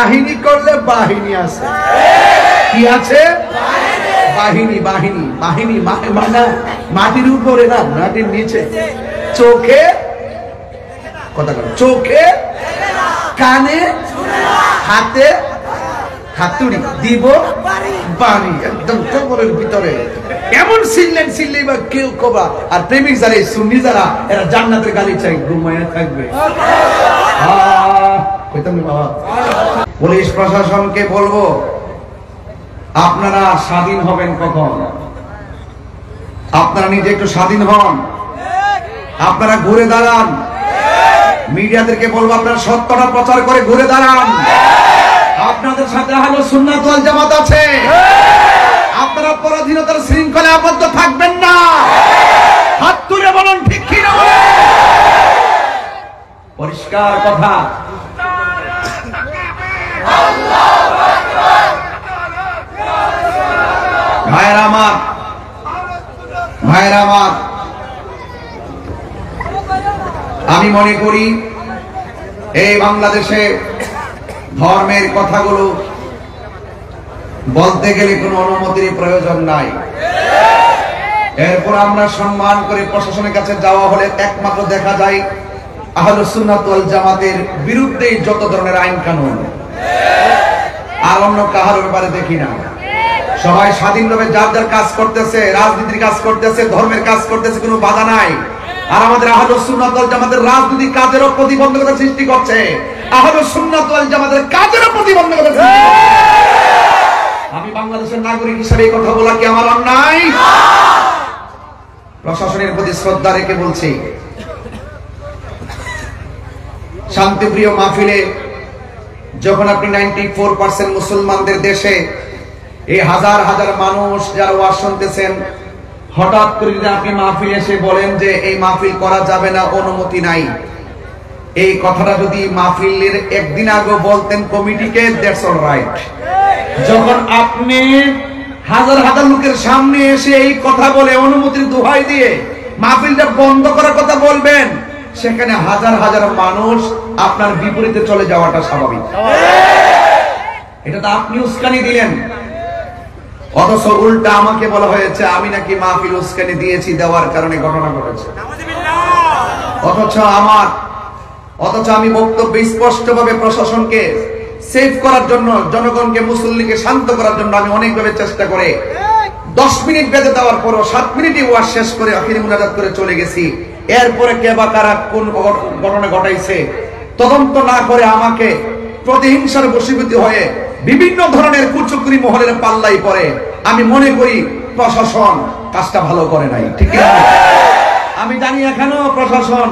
কাহিনী করলে বাহিনী আছে। কি আছে? বাহিনী। বাহিনী বাহিনী মানে মাটির উপরে না, মাটির নিচে। চোখে কথা বলে, চোখে কানে হাতে হাতুড়ি দিব বাড়ি, একদম কবরের ভিতরে এমন সিললেই বা কেউ কবা। আর প্রেমিক যারা, সুন্নি যারা, এরা জান্নাতের গালি চাই, ঘুমায়া থাকবে। পুলিশ প্রশাসনকে বলবো, আপনারা স্বাধীন হবেন কখন? আপনারা নিজে একটু স্বাধীন হন, আপনারা ঘুরে দাঁড়ান। মিডিয়াদেরকে বলবো, আপনারা সত্যটা প্রচার করে ঘুরে দাঁড়ান। আপনাদের সাথে আহলে সুন্নাত ওয়াল জামাত আছে। আপনারা পরাধীনতার শৃঙ্খলায় আবদ্ধ থাকবেন না। হাত তুলে বলুন ঠিক কি না? পরিষ্কার কথা। ভাইরা আমার, আমি মনে করি এই বাংলাদেশে ধর্মের কথাগুলো বলতে গেলে কোনো অনুমতির প্রয়োজন নাই। এরপর আমরা সম্মান করে প্রশাসনের কাছে যাওয়া হলে একমাত্র দেখা যায় আহলুস সুন্নাত ওয়াল জামাতের বিরুদ্ধে যত ধরনের আইন কানুন, আর অন্য কাহার ব্যাপারে দেখি না। সবাই স্বাধীনভাবে যার যার কাজ করতেছে, রাজনীতির কাজ করতেছে, ধর্মের কাজ করতেছে, কোনো বাধা নাই। আর আমাদের আহলুস সুন্নাত ওয়াল জামাতের রাজনৈতিক কাজেরও প্রতিবন্ধকতা সৃষ্টি করছে, আহলুস সুন্নাত ওয়াল জামাতের কাজেরও প্রতিবন্ধকতা সৃষ্টি করছে। আমি বাংলাদেশের নাগরিক হিসেবে এই কথা বলা কি আমার অন্যায়? প্রশাসনের প্রতি শ্রদ্ধা রেখে বলছি, শান্তিপ্রিয় মাহফিলে যখন আপনি 94% মুসলমানদের দেশে এই হাজার হাজার মানুষ যারা ওয়াজ শুনতেছেন, হঠাৎ করে যদি আপনি মাহফিলে এসে বলেন যে এই মাহফিল করা যাবে না, অনুমতি নাই, এই কথাটা যদি মাহফিলের একদিন আগে বলতেন কমিটিকে, দ্যাটস অল রাইট। যখন আপনি হাজার হাজার লোকের সামনে এসে এই কথা বলে অনুমতির দোহাই দিয়ে মাহফিলটা বন্ধ করার কথা বলবেন, সেখানে হাজার হাজার মানুষ আপনার বিপরীতে চলে যাওয়াটা স্বাভাবিক। এটা তো আপনি উস্কানি দিলেন, অথচ উল্টা আমাকে বলা হয়েছে আমি নাকি মাহফিল উস্কানি দিয়েছি, দেওয়ার কারণে ঘটনা ঘটেছে। অথচ আমি বক্তব্য স্পষ্টভাবে প্রশাসনকে সেভ করার জন্য, জনগণকে, মুসল্লিকে শান্ত করার জন্য আমি অনেকভাবে চেষ্টা করে 10 মিনিট বেঁধে দেওয়ার পরও 7 মিনিটই ওয়াজ শেষ করে আখিরি মুনাজাত করে চলে গেছি। এরপরে কে বা কারা কোন ঘটনা ঘটাইছে তদন্ত না করে আমাকে প্রতিহিংসার বশীভূত হয়ে বিভিন্ন ধরনের কুচক্রী মহলের পাল্লাই পড়ে। আমি মনে করি প্রশাসন কাজটা ভালো করে নাই, ঠিক না? আমি জানি এখনো প্রশাসন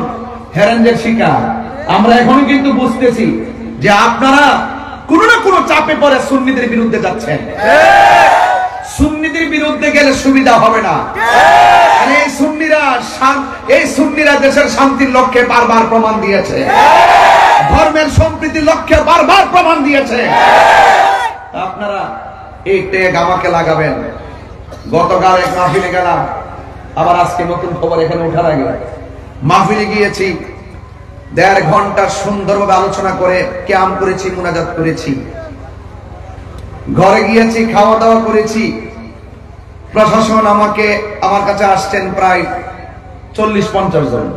হ্যারানদের শিকার। আমরা এখনো কিন্তু বুঝতেছি যে আপনারা কোন না কোন চাপে পড়ে সুন্নিদের বিরুদ্ধে যাচ্ছেন। সুন্নিদের বিরুদ্ধে গেলে সুবিধা হবে না। এই সুন্নিরা দেশের শান্তির লক্ষ্যে বারবার প্রমাণ দিয়েছে, ধর্মের সম্প্রীতির লক্ষ্যে বারবার প্রমাণ দিয়েছে। আপনারা এই ট্যাগ আমাকে লাগাবেন। গতকাল এক মাহফিলে গেলাম, আবার আজকে নতুন খবর এখানে ওঠার আগে মাহফিলে গিয়েছি, 1.5 ঘন্টা সুন্দরভাবে আলোচনা করে ক্যাম করেছি, মুনাজাত করেছি, ঘরে গিয়েছি, খাওয়া দাওয়া করেছি। প্রশাসন আমার কাছে আসছেন প্রায় 40-50 জন।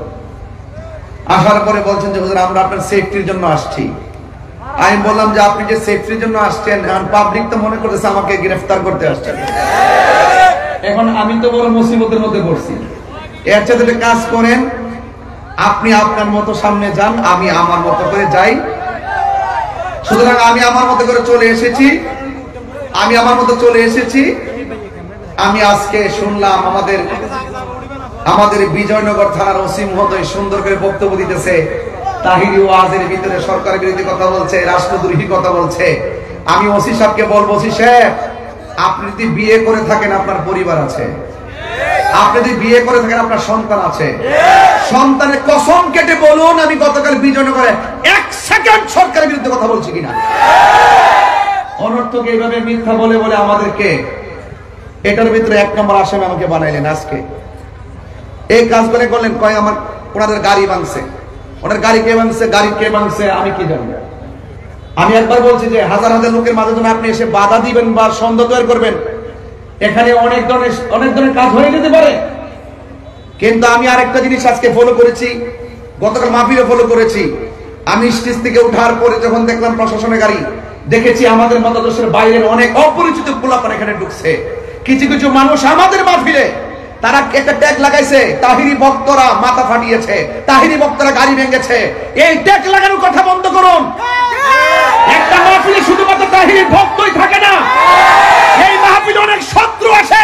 আসার পরে বলছেন যে হুজুর আমরা আপনার সেফটির জন্য আসছি। আমি বললাম যে আপনি যে সেফটির জন্য আসছেন, পাবলিক তো মনে করতেছে আমাকে গ্রেফতার করতে আসছেন। এখন আমি তো বড় মুসিবতের মধ্যে পড়ছি। এর চেয়ে কাজ করেন, আপনি আপনার মতো সামনে যান, আমি আমার মতো করে যাই। সুতরাং আমি আমার মতো করে চলে এসেছি। আমি আজকে শুনলাম আমাদের বিজয়নগর থানার ওসি মহোদয় সুন্দর করে বক্তব্য দিতেছে, তাহিরি ওয়াজের ভিতরে সরকার বিরোধী কথা বলছে, রাষ্ট্রদ্রোহী কথা বলছে। আমি ওসি সাহেবকে বলবো, ওসি সাহেব আপনি যদি বিয়ে করে থাকেন আপনার পরিবার আছে, আপনি যদি বিয়ে করে থাকেন আপনার সন্তান আছে, সন্তানের কসম কেটে বলুন আমি গতকাল বিজয়নগরে 1 সেকেন্ড সরকারের বিরুদ্ধে কথা বলছি কিনা। অনর্থক এইভাবে মিথ্যা বলে বলে আমাদেরকে এটার ভিতরে 1 নম্বর আসামি আমাকে বানাইলেন। আজকে এই কাজ করে করলেন, কয় ওনাদের গাড়ি ভাঙছে। ওনার গাড়ি কে ভাঙছে, গাড়ি কে ভাঙছে আমি কি জানি। আমি একবার বলছি যে হাজার হাজার লোকের মাঝে যখন আপনি এসে বাধা দিবেন বা সন্দেহ তৈরি করবেন, এখানে অনেক ধরনের কাজ হয়ে যেতে পারে। কিন্তু আমি আরেকটা জিনিস আজকে ফলো করেছি, গতকাল মাহফিলে ফলো করেছি। আমি স্টেজ থেকে উঠার পরে যখন দেখলাম প্রশাসনের গাড়ি, দেখেছি আমাদের মতাদর্শের বাইরের অনেক অপরিচিত পোলাপান এখানে ঢুকছে। কিছু কিছু মানুষ আমাদের মাহফিলে তারা একটা ট্যাগ লাগাইছে, তাহিরি বক্তরা মাথা ফাটিয়েছে, তাহিরি বক্তরা গাড়ি ভেঙেছে। এই ট্যাগ লাগানোর কথা বন্ধ করুন। একটা মাহফিলে শুধুমাত্র তাহিরি ভক্তই থাকে না, এই মাহফিলে অনেক শত্রু আছে,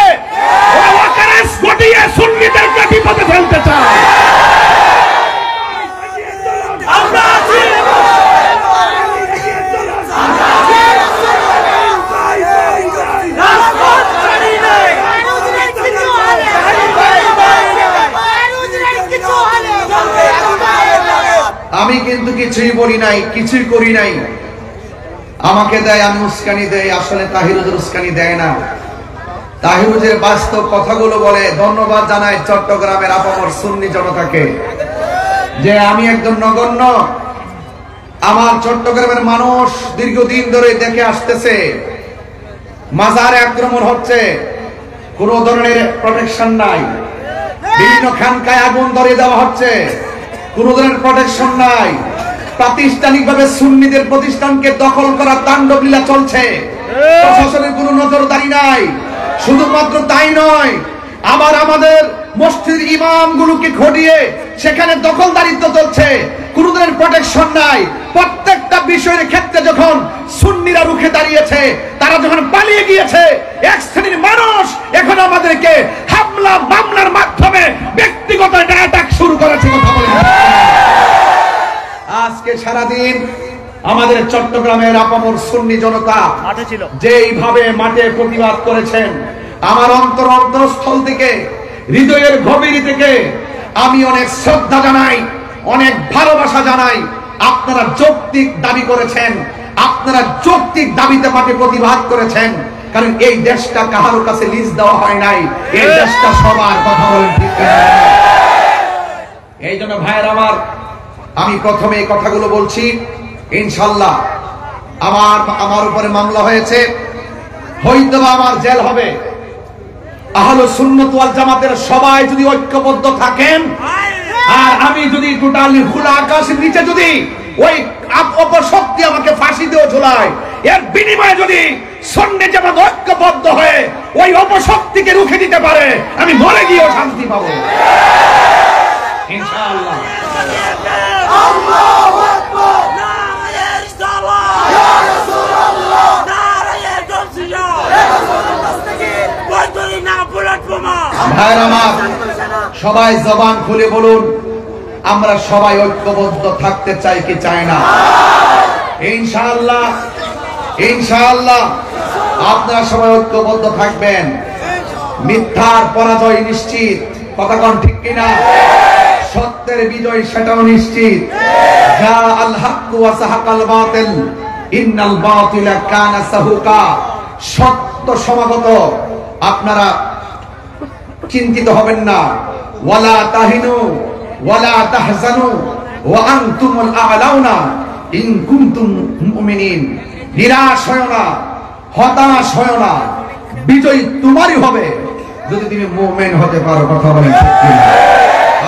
ওরা ওয়াকারেস ঘটিয়ে সুন্নিদেরকে বিপদে ফেলতে চায়। আমরা আছি, আমি কিন্তু কিছুই বলি নাই, কিছুই করি নাই। আমাকে দেয়, আমি উস্কানি দেয়। আসলে তাহিরুজের উস্কানি দেয় না, তাহিরুজের বাস্তব কথাগুলো বলে। ধন্যবাদ জানাই চট্টগ্রামের আপামর সুন্নি জনতাকে যে আমি একজন নগণ্য, আমার চট্টগ্রামের মানুষ দীর্ঘদিন ধরে দেখে আসতেছে মাজারে আক্রমণ হচ্ছে, কোন ধরনের প্রোটেকশন নাই। বিভিন্ন খানকায় আগুন ধরিয়ে দেওয়া হচ্ছে, কোন ধরনের প্রোটেকশন নাই। প্রাতিষ্ঠানিকভাবে সুন্নিদের প্রতিষ্ঠানকে দখল করা তাণ্ডব লীলা চলছে, প্রশাসনের কোনো নজরদারি নাই। শুধুমাত্র তাই নয়, আমাদের মসজিদের ইমামগুলোকে ঘটিয়ে সেখানে দখলদারিত্ব চলছে, কোন ধরনের প্রোটেকশন নাই। প্রত্যেকটা বিষয়ের ক্ষেত্রে যখন সুন্নিরা রুখে দাঁড়িয়েছে, তারা যখন পালিয়ে গিয়েছে, এক শ্রেণীর মানুষ এখন আমাদেরকে হামলা মামলার মাধ্যমে ব্যক্তিগত অ্যাটাক শুরু করেছে। কথা বলে আজকে সারাদিন আমাদের চট্টগ্রামের আপামর সুন্নি জনতা যেইভাবে মাঠে প্রতিবাদ করেছেন, আমার অন্তরস্থল থেকে, হৃদয়ের গভীর থেকে আমি অনেক শ্রদ্ধা জানাই, অনেক ভালোবাসা জানাই। আপনারা যৌক্তিক দাবি করেছেন, আপনারা যৌক্তিক দাবিতে মাঠে প্রতিবাদ করেছেন, কারণ এই দেশটা কারোর কাছে লিজ দেওয়া হয় নাই, এই দেশটা সবার। কথা বলেন ঠিক না? এই জন্য ভাইয়ের আমার, আমি প্রথমে এই কথাগুলো বলছি। ইনশাআল্লাহ আমার উপরে মামলা হয়েছে, হয়তো আমার জেল হবে। আহলে সুন্নাত ওয়াল জামাতের সবাই যদি ঐক্যবদ্ধ থাকেন, আর আমি যদি টোটালি খোলা আকাশের নিচে যদি ওই অপশক্তি আমাকে ফাঁসি দিয়ে ঝোলায়, এর বিনিময়ে যদি সুন্নি জামাত ঐক্যবদ্ধ হয়ে ওই অপশক্তিকে রুখে দিতে পারে, আমি মরে গিয়েও শান্তি পাবো ইনশাআল্লাহ। আল্লাহু আকবার, নারায়ে রিসালাত, ইয়া রাসূলুল্লাহ, নারায়ে তাকবীর, বৈতরি না বুলেট বোমা। ভাইরা আমার, সবাই জবান খুলে বলুন, আমরা সবাই ঐক্যবদ্ধ থাকতে চাই কি চাই না? ইনশাআল্লাহ, ইনশাআল্লাহ আপনারা সবাই ঐক্যবদ্ধ থাকবেন। মিথ্যার পরাজয় নিশ্চিত, কথা কোন ঠিক কিনা? সত্যের বিজয় সেটাও নিশ্চিত। যা আল হক ওয়া সাহাকাল বাতিল, ইন্নাল বাতিলা কানা সাহুকা। সত্য সমাগত, আপনারা চিন্তিত হবেন না। ওয়ালা তাহিনু ওয়ালা তাহজানু ওয়া আনতুমুল আ'লাউনা ইন কুনতুম মুমিনিন। নিরাশ হয় না, হতাশ হয় না, বিজয় তোমারই হবে যদি তুমি মুমিন হতে পারো। কথা বলেন ঠিক কিনা?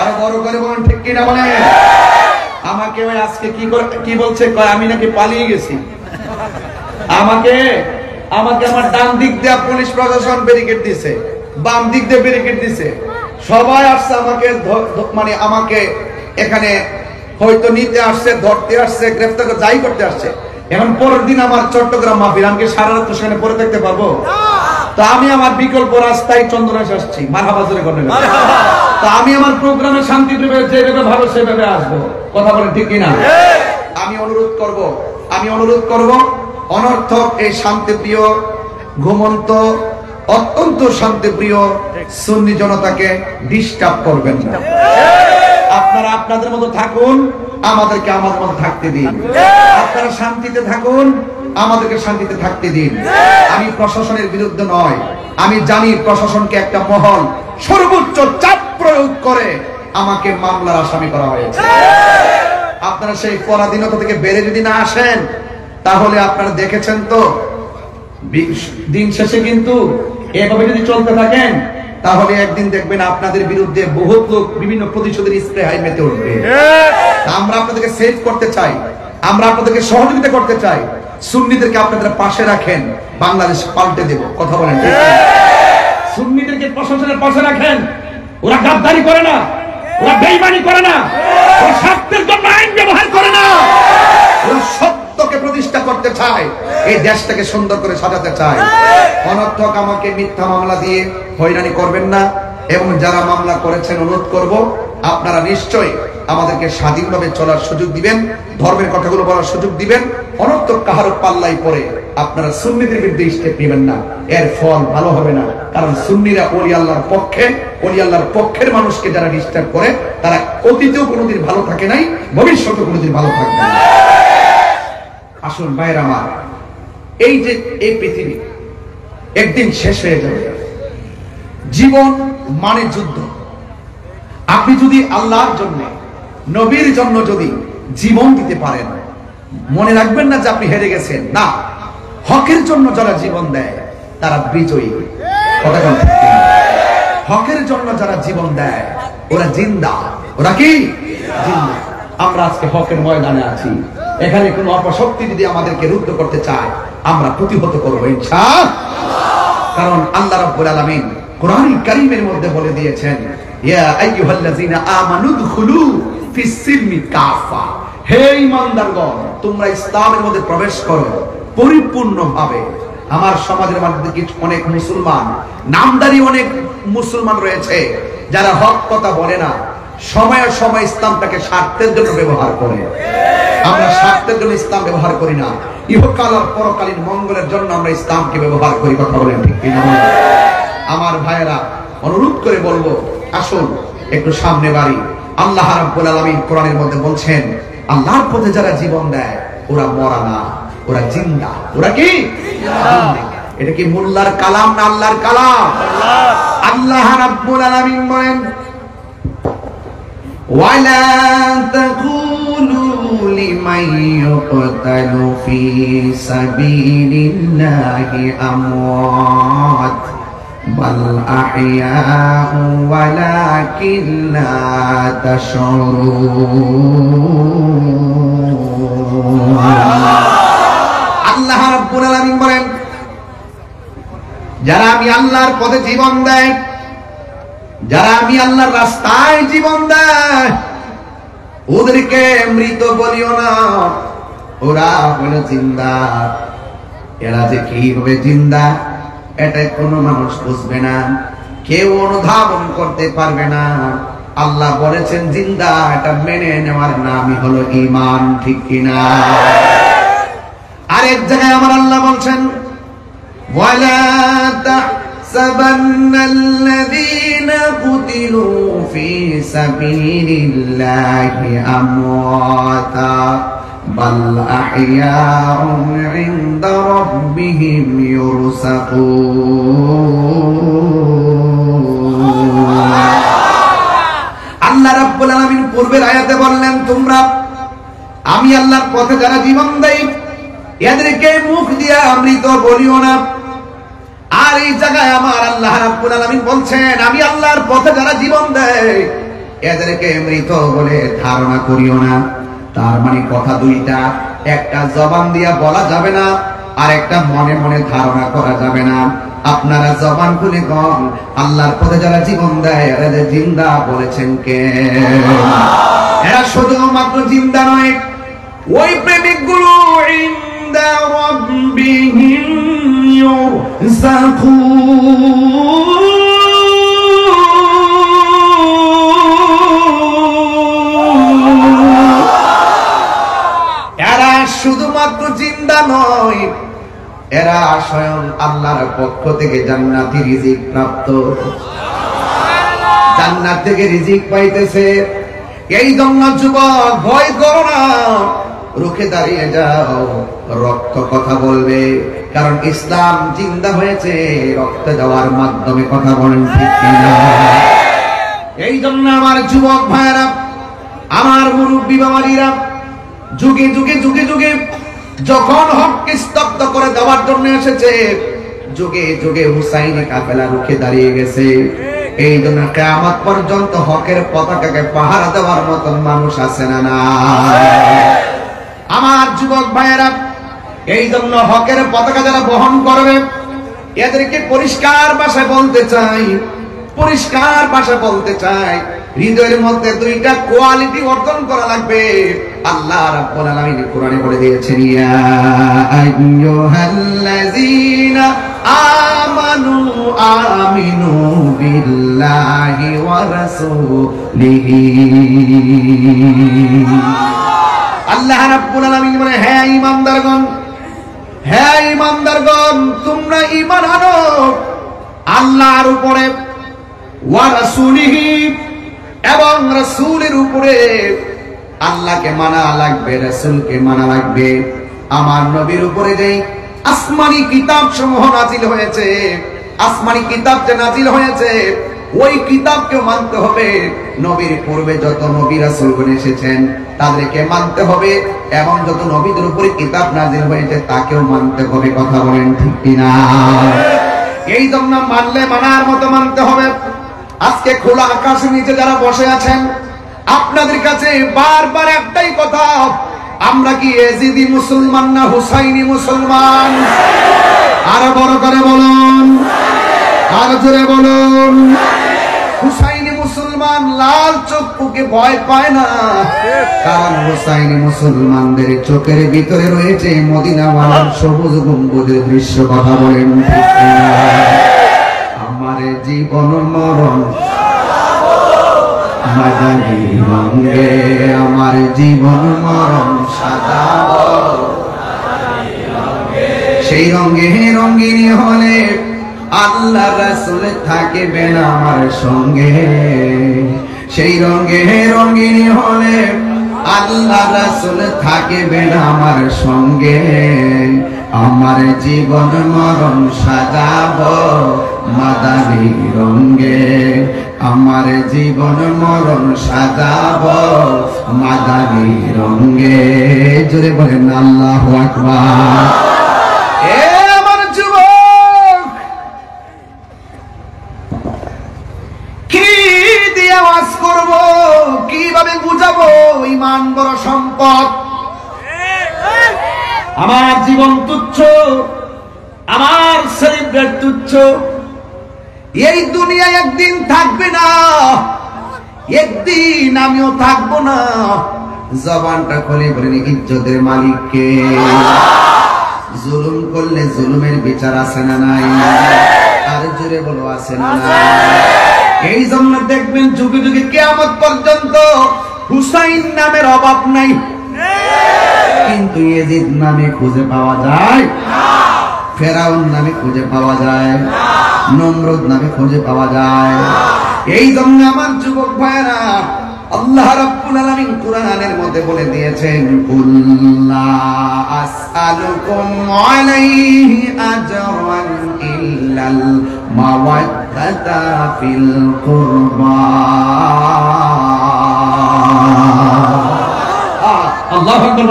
আর বড় করে বলেন ঠিক কিনা বলেন। আমাকে ওই আজকে কি বলছে, কয় আমি নাকি পালিয়ে গেছি। আমাকে আমার ডান দিক দিয়ে পুলিশ প্রশাসন ব্যারিকেড দিছে, বাম দিক দিয়ে ব্যারিকেড দিছে, সবাই আসছে আমাকে মানে আমাকে এখানে হয়তো নিতে আসছে, ধরতে আসছে, গ্রেফতার যাই করতে আসছে। এখন পরের দিন আমার চট্টগ্রাম মাহফিল, আমি সারা রাত সেখানে পরে থাকতে পারবো? তো আমি আমার বিকল্প রাস্তায় চন্দ্রনাশ আসছি, মারহাবা জোরে করবেন। তো আমি আমার প্রোগ্রামে শান্তি প্রিয় যেভাবে ভালো সেভাবে আসবো। কথা বলেন ঠিক কিনা? আমি অনুরোধ করব অনর্থক এই শান্তিপ্রিয়, ঘুমন্ত, অত্যন্ত শান্তিপ্রিয় সুন্নি জনতাকে ডিস্টার্ব করবেন না। আপনারা আপনাদের মতো থাকুন, আমাদেরকে আমাদের মতো থাকতে দিন। আপনারা শান্তিতে থাকুন, আমাদেরকে শান্তিতে থাকতে দিন। আমি প্রশাসনের বিরুদ্ধে নয়, আমি জানি প্রশাসনকে একটা মহল সর্বোচ্চ চাপ প্রয়োগ করে আমাকে মামলার আসামি করা হয়েছে। আপনারা সেই পরাধীনতা থেকে বেড়ে যদি না আসেন, তাহলে আপনারা দেখেছেন তো দিন শেষে কিন্তু এভাবে যদি চলতে থাকেন তাহলে একদিন দেখবেন আপনাদের বিরুদ্ধে বহুত লোক বিভিন্ন প্রতিশোধের স্প্রে হাই মেতে উঠবে। আমরা আপনাদেরকে সেভ করতে চাই, আমরা আপনাদেরকে সহযোগিতা করতে চাই। সুন্নিদেরকে আপনাদের পাশে রাখেন, বাংলাদেশ পাল্টে দেব। কথা বলেন ঠিক? সুন্নিদেরকে প্রশাসনের পাশে রাখেন, ওরা গাদ্দারি করে না, ওরা বেঈমানি করে না, ওরা স্বার্থের জন্য আইন ব্যবহার করে না, ওরা সত্যকে প্রতিষ্ঠা করতে চায়, এই দেশটাকে সুন্দর করে সাজাতে চায়। অনর্থক আমাকে মিথ্যা মামলা দিয়ে হয়রানি করবেন না, এবং যারা মামলা করেছেন অনুরোধ করব আপনারা নিশ্চয়ই আমাদেরকে স্বাধীনভাবে চলার সুযোগ দিবেন, ধর্মের কথাগুলো বলার সুযোগ দিবেন। অনর্থক কাহারও পাল্লাই পড়ে আপনারা সুন্নিদের বিরুদ্ধে স্টেপ নেবেন না, এর ফল ভালো হবে না। কারণ সুন্নিরা ওলি আল্লাহর পক্ষে, ওলি আল্লাহর পক্ষের মানুষকে যারা ডিস্টার্ব করে তারা অতীতেও কোনোদিন ভালো থাকে নাই, ভবিষ্যতেও কোনোদিন ভালো থাকবে না। আসুন ভাইয়ের আমার, এই যে এই পৃথিবী একদিন শেষ হয়ে যাবে। জীবন মানে যুদ্ধ। আপনি যদি আল্লাহর জন্য, নবীর জন্য যদি জীবন দিতে পারেন, মনে রাখবেন না যে আপনি হেরে গেছেন। না, হকের জন্য যারা জীবন দেয় তারা বিজয়ী। কথা বলেন, হকের জন্য যারা জীবন দেয় ওরা জিন্দা। ওরা কি জিন্দা? আমরা আজকে হকের ময়দানে আছি। এখানে কোন অপশক্তি যদি আমাদেরকে রুদ্ধ করতে চায় আমরা প্রতিহত করবো ইনশাআল্লাহ। কারণ আল্লাহ রাব্বুল আলামিন কোরআনুল কারীমের মধ্যে বলে দিয়েছেন, ইয়া আইয়ুহাল্লাযীনা আমানু দুখুলু ফিস সিলমি কাফা। হে ঈমানদারগণ, তোমরা ইসলামের মধ্যে প্রবেশ করো পরিপূর্ণভাবে। আমার সমাজের মধ্যে কিছু অনেক মুসলমান, নামদারি অনেক মুসলমান রয়েছে যারা হক কথা বলে না, সময়ে সময় ইসলামটাকে স্বার্থের জন্য ব্যবহার করে। আমরা স্বার্থের জন্য ইসলাম ব্যবহার করি না, ইহকাল আর পরকালীন মঙ্গলের জন্য আমরা ইসলামকে ব্যবহার করি। কথা বলেন ঠিক কিনা? আমার ভাইয়েরা, অনুরোধ করে বলবো, আসুন একটু সামনে বাড়ি। আল্লাহ রাব্বুল আলামিন কোরআনের মধ্যে বলছেন, আল্লাহর পথে যারা জীবন দেয় ওরা মরা না, ওরা জিন্দা। ওরা কি জিন্দা? এটা কি মোল্লার কালাম না আল্লাহর কালাম? আল্লাহ রাব্বুল আলামিন বলেন, ওয়ালা তাকুলু লিমান ইউকতালু ফি সাবিলিল্লাহি আমওয়াত বাল আহইয়াউ ওয়ালাকিন লা তাশউরুন। আল্লাহ রাব্বুল আলামিন বলেন, যারা আমি আল্লাহর পথে জীবন দেয়, যারা আমি আল্লাহর রাস্তায় জীবন দেয়, ওদেরকে মৃত বলিও না, ওরা হলো জিন্দা। এরা যে কিভাবে জিন্দা এটা কোনো মানুষ বুঝবে না, কেউ অনুধাবন করতে পারবে না। আল্লাহ বলেছেন জিন্দা, এটা মেনে নেওয়ার নামই হলো ঈমান। ঠিক কিনা? আরেক জায়গায় আমার আল্লাহ বলছেন, ওয়ালা تحسبن الذين قتلوا في سبيل الله أمواتا بل أحياء عند ربهم يرزقون। আল্লাহ রাব্বুল আলামিন পূর্বের আয়াতে বললেন, তোমরা আমি আল্লাহর পথে যারা জীবন দেয় এদেরকে মুখ দিয়া মৃত বলিও না। আর এই জায়গায় আমার আল্লাহ রাব্বুল আলামিন বলছেন, আমি আল্লাহর পথে যারা জীবন দেয় এদেরকে মৃত বলে ধারণা করিও না। তার মানে কথা দুইটা, একটা জবান দিয়া বলা যাবে না, আর একটা মনে মনে ধারণা করা যাবে না। আপনারা জবান খুলে কন, আল্লাহর পথে যারা জীবন দেয় এরা যে জিন্দা বলেছেন কে? এরা শুধুমাত্র জিন্দা নয়, ওই প্রেমিকগুলো ইনদা রাব্বিহিম এরা শুধুমাত্র জিন্দা নয়, এরা স্বয়ং আল্লাহর পক্ষ থেকে জান্নাতি রিজিক প্রাপ্ত, জান্নাত থেকে রিজিক পাইতেছে। এই জন্য যুবক ভয় করো না, রুখে দাঁড়িয়ে যাও, রক্ত কথা বলবে। কারণ ইসলাম জিন্দা হয়েছে রক্ত দেওয়ার মাধ্যমে। কথা বলেন ঠিক কিনা? এই জন্য আমার যুবক ভাইয়েরা, আমার মুরব্বী বাবারা, যুগে যুগে যুগে যুগে যখন হককে স্তব্ধ করে দেওয়ার জন্য এসেছে, যুগে যুগে হুসাইনি কাফেলা রুখে দাঁড়িয়ে গেছে। এই জন্য কিয়ামত পর্যন্ত হকের পতাকাকে পাহারা দেওয়ার মতন মানুষ আছে না না? আমার যুবক ভাইয়েরা, এই জন্য হকের পতাকা যারা বহন করবে এদেরকে পরিষ্কার ভাষায় বলতে চাই, পরিষ্কার ভাষায় বলতে চাই, হৃদয়ের মধ্যে দুইটা কোয়ালিটি অর্জন করা লাগবে। আল্লাহ রাব্বুল আলামিন কোরআনে বলে দিয়েছেন, ইয়া আইয়ুহাল্লাযীনা আমানু আমিনু বিল্লাহি ওয়া রাসূলিহি। আল্লাহ রাব্বুল আলামিন বলে, হে ঈমানদারগণ, হে ঈমানদারগণ, তোমরা ঈমান আনো আল্লাহর উপরে, ওয়া রাসূলিহি, এবং রাসূলের উপরে। আল্লাহকে মানা লাগবে, রাসূলকে মানা লাগবে। আমার নবীর উপরে যে আসমানি কিতাব সমূহ নাজিল হয়েছে, আসমানি কিতাব যে নাজিল হয়েছে, ওই কিতাবকেও মানতে হবে। নবীর পূর্বে যত নবী রাসূলগণ এসেছেন তাদেরকে মানতে হবে, এবং যত নবীদের উপরে কিতাব নাজিল হয়েছে তাকেও মানতে হবে। কথা বলেন ঠিক কিনা? এই জন্য মানলে মানার মতো মানতে হবে। আজকে খোলা আকাশের নিচে যারা বসে আছেন, আপনাদের কাছে বারবার একটাই কথা, আমরা কি এজিদি মুসলমান না হুসাইনি মুসলমান? আরো বড় করে বলুন, আরো জোরে বলুন। হুসাইনি মুসলমান লাল চক্ষুকে ভয় পায় না, কারণ হুসাইনি মুসলমানদের চোখের ভিতরে রয়েছে মদিনাওয়ালার সবুজ গম্বুজের দৃশ্য। কথা বলেন ঠিক কিনা? আমার জীবন মরণ মাদানী রঙে, আমার জীবন মরণ সাজাবো সেই রঙে। রঙিনী হলে আল্লাহ রাসূল থাকবেন আমার সঙ্গে, সেই রঙে রঙিনী হলে আল্লাহ রাসূল থাকবেন আমার সঙ্গে। আমার জীবন মরণ সাজাবো মাদানী রঙে, আমার জীবন মরণ সাজাবো মাদানী রঙে। জোরে বলেন আল্লাহু আকবার। এ আমার যুবক, কি দিয়ে আওয়াজ করব, কিভাবে বুঝাবো? ঈমান বড় সম্পদ। আমার জীবন তুচ্ছ, আমার সেলিব্রেট তুচ্ছ। এই দুনিয়ায় একদিন থাকবে না, একদিন আমিও থাকবো না। জবানটা খুলে বলেন, ইজ্জতের মালিককে। জুলুম করলে জুলুমের বিচার আছে না নাই? আর জোরে বলো, আছে না নাই? এই জন্য দেখবেন যুগে যুগে কিয়ামত পর্যন্ত হুসাইন নামের অভাব নাই, কিন্তু ইয়াজিদ নামে খুঁজে পাওয়া যায় না, ফেরাউন নামে খুঁজে পাওয়া যায় না, নমরুদ নামে খুঁজে পাওয়া যায় না। এই জন্য আমার যুবক ভাইরা, আল্লাহ রাব্বুল আলামিন কুরআনের মধ্যে বলে দিয়েছেন, কুল্লা আসআলুকুম আলাইহি আজরান ইল্লাল মাওয়াদ্দাতা ফিল কুরবা। আল্লাহু আকবার।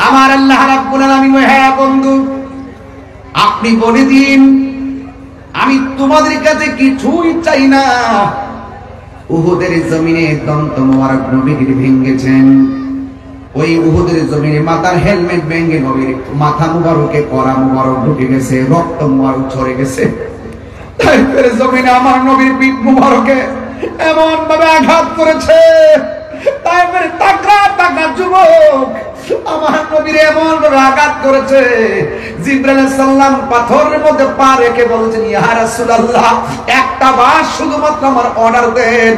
আমার আল্লাহ রাব্বুল আলামিন, হ্যাঁ বন্ধু, আপনি বলে দিন, আমি তোমাদের কাছে কিছুই চাই না। উহুদের জমিনে দন্ত মোবারক নবীর ভেঙেছেন, ওই উহুদের জমিনে মাথার হেলমেট ভেঙে নবীর মাথা মুবারকে করা মুবারক ঢুকে গেছে, রক্ত মুবারক ঝরে গেছে। তাইফের জমিনে আমার নবীর পিঠ মুবারকে এমন ভাবে আঘাত করেছে, তাইফের টাকা টাকা যুবক আমার নবীর এমন ভাবে আঘাত করেছে, জিবরাইল আলাইহিস সালাম পাথরের মধ্যে পা রেখে বলছেন, ইয়া রাসূলুল্লাহ, একটা বার শুধুমাত্র আমার অর্ডার দেন,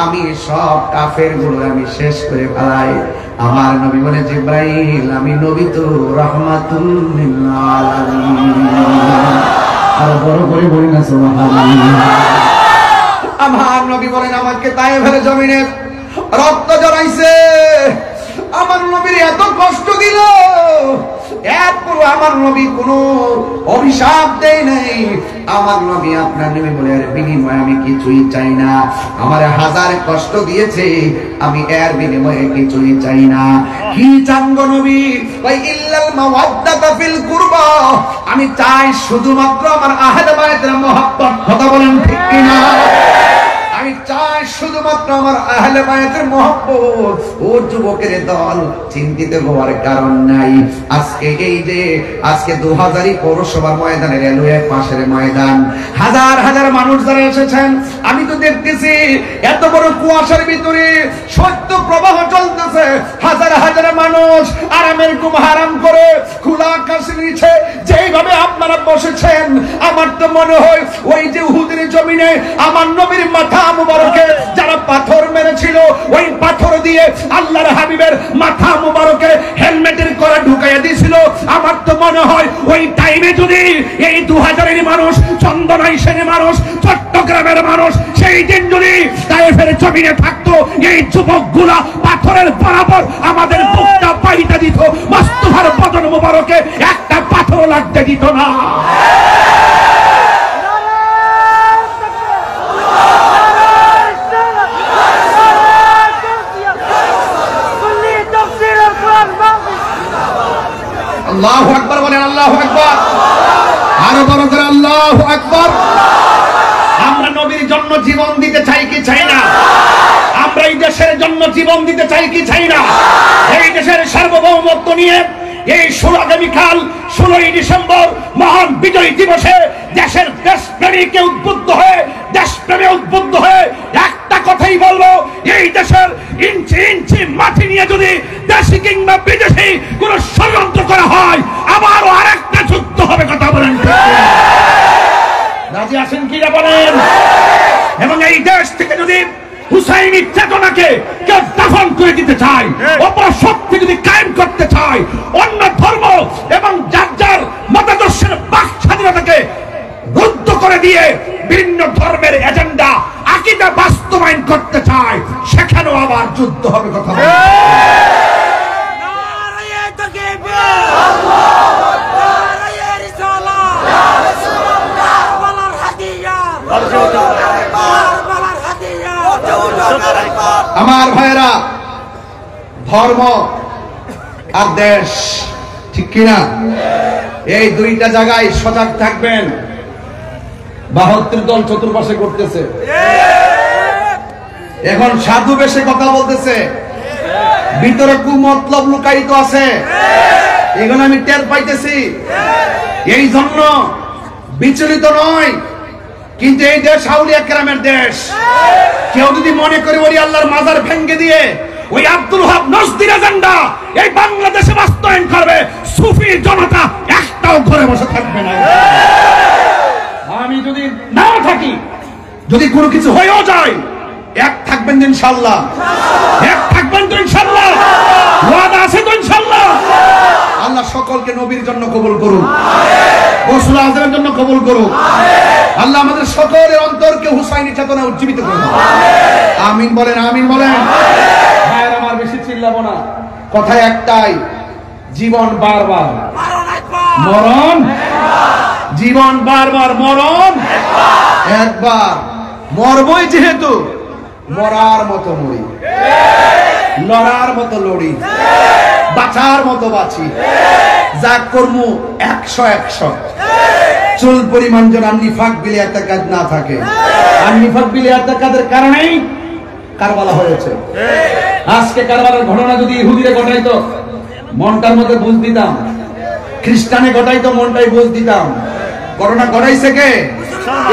আমি সব কাফের গুলো আমি শেষ করে ফেলাই। আমার নবী বলে, জিবরাইল, আমি নবী তো রাহমাতুল লিল আলামিন। আর বড় করে বলি না সুবহানাল্লাহ। আমার নবী বলেন, আমাকে তায়েফের জমিনে রক্ত জড়াইছে, আমার নবীর এত কষ্ট দিল, এরপর আমার নবী কোনো অভিশাপ দেয় নাই। আমার নবী আপনার নবী বলে এর বিনিময়ে আমি কিছুই চাই না। আমার হাজার কষ্ট দিয়েছে, আমি এর বিনিময়ে কিছুই চাই না। কি চান গো নবী? ওই ইল্লাল মাওয়াদ্দাতা ফিল কুরবা, আমি চাই শুধুমাত্র আমার আহলে বায়তের মহব্বত। কথা বলেন ঠিক কিনা? আমি চাই শুধুমাত্র আমার আহলে বায়তের মহব্বত। ও যুবকের দল, চিন্তিত হওয়ার কারণ নাই। আজকে এই যে আজকে 2000 পৌরসভার ময়দানে, রেলওয়ে পাশের ময়দান, হাজার হাজার মানুষ যারা এসেছেন, আমি তো দেখতেছি এত বড় কুয়াশার ভিতরে সত্য প্রবাহ চলতেছে। হাজার হাজার মানুষ আরামের ঘুম হারাম করে খোলা আকাশের নিচে যেইভাবে আপনারা বসেছেন, আমার তো মনে হয় ওই যে উহুদের জমিনে আমার নবীর মাথা মুবারকে যারা পাথর মেরেছিল, ওই পাথর দিয়ে আল্লাহর হাবিবের মাথা মুবারকে হেলমেটের করা ঢুকাইয়া দিয়েছিল। আমার তো মনে হয় ওই টাইমে যদি এই 2000-এর মানুষ, চন্দনাইশের মানুষ, চট্টগ্রামের মানুষ সেই দিন যদি তায়েফের জমিনে থাকতো, এই যুবকগুলা পাথরের বরাবর আমাদের বুকটা পাইতে দিত, মুস্তাফার বদন মুবারকে একটা পাথর লাগতে দিত না। আল্লাহু আকবার বলেন, আল্লাহু আকবার, আরো বড় করে আল্লাহু আকবার। আমরা নবীর জন্য জীবন দিতে চাই কি চাই না? আমরা এই দেশের জন্য জীবন দিতে চাই কি চাই না? এই দেশের সার্বভৌমত্ব নিয়ে এই আগামীকাল 16ই ডিসেম্বর মহান বিজয় দিবসে দেশের দেশপ্রেমীকে উদ্বুদ্ধ হয়ে, দেশপ্রেমে উদ্বুদ্ধ হয়ে একটা কথাই বলবো, এই দেশের ইঞ্চি ইঞ্চি মাটি নিয়ে যদি দেশি কিংবা বিদেশি কোন ষড়যন্ত্র করা হয়, আবারও আরেকটা যুদ্ধ হবে। কথা বলেন, রাজি আছেন কিনা বলেন? এবং এই দেশ থেকে যদি হুসাইনি চেতনাকে কেউ দাফন করে দিতে চায়, অপশক্তি যদি কায়েম করতে চায়, অন্য ধর্ম এবং যার যার মতাদর্শের বাক স্বাধীনতাকে রুদ্ধ করে দিয়ে বিভিন্ন ধর্মের এজেন্ডা আকীদা বাস্তবায়ন করতে চায়, সেখানেও আবার যুদ্ধ হবে। কথা বলেন, আমার ভাইয়েরা, ধর্ম আর দেশ, ঠিক কিনা? এই দুইটা জায়গায় সজাগ থাকবেন। 72 দল চতুর্পাশে করতেছে, এখন সাধু বেশে কথা বলতেছে, ভিতরে কুমতলব লুকায়িত আছে, এগুলো আমি টের পাইতেছি। এই জন্য বিচলিত নয়, কিন্তু এই দেশ আউলিয়া কেরামের দেশ। কেউ যদি মনে করে ওই আল্লাহর মাজার ভেঙ্গে দিয়ে ওই আব্দুল ওয়াহাব নজদির এজেন্ডা এই বাংলাদেশে বাস্তবায়ন করবে, সুফি জনতা একটাও ঘরে বসে থাকবে না। আমি যদি নাও থাকি, যদি কোনো কিছু হয়েও যায়, এক থাকবেন তো ইনশাআল্লাহ, এক থাকবেন তো ইনশাআল্লাহ, ওয়াদা আছে তো ইনশাআল্লাহ। আল্লাহ সকলকে নবীর জন্য কবুল করুন, রাসূল আযমের জন্য কবুল করুন। আল্লাহ আমাদের সকলের অন্তরকে হুসাইনি চেতনা উজ্জীবিত করুন। আমিন বলেন, আমিন বলেন। ভাইয়ের আমার বেশি চিল্লাবো না, কথা একটাই, জীবন বারবার মরণ, জীবন বারবার মরণ একবার। মরবই যেহেতু, মরার মতো মরি, লড়ার মতো লড়ি, বাঁচার মতো বাঁচি, যা কর্ম 100-100। চুল পরিমাণ যেন নিফাক বিলে একটা কাজ না থাকে। আর নিফাক বিলে একটা কাজের কারণেই কারবালা হয়েছে। আজকে কারবালার ঘটনা যদি ইহুদিরে ঘটাইতো, মনটার মধ্যে বুঝ দিতাম, খ্রিস্টানে ঘটাইতো, মনটাই বুঝ দিতাম। ঘটনা ঘটাইছে কে?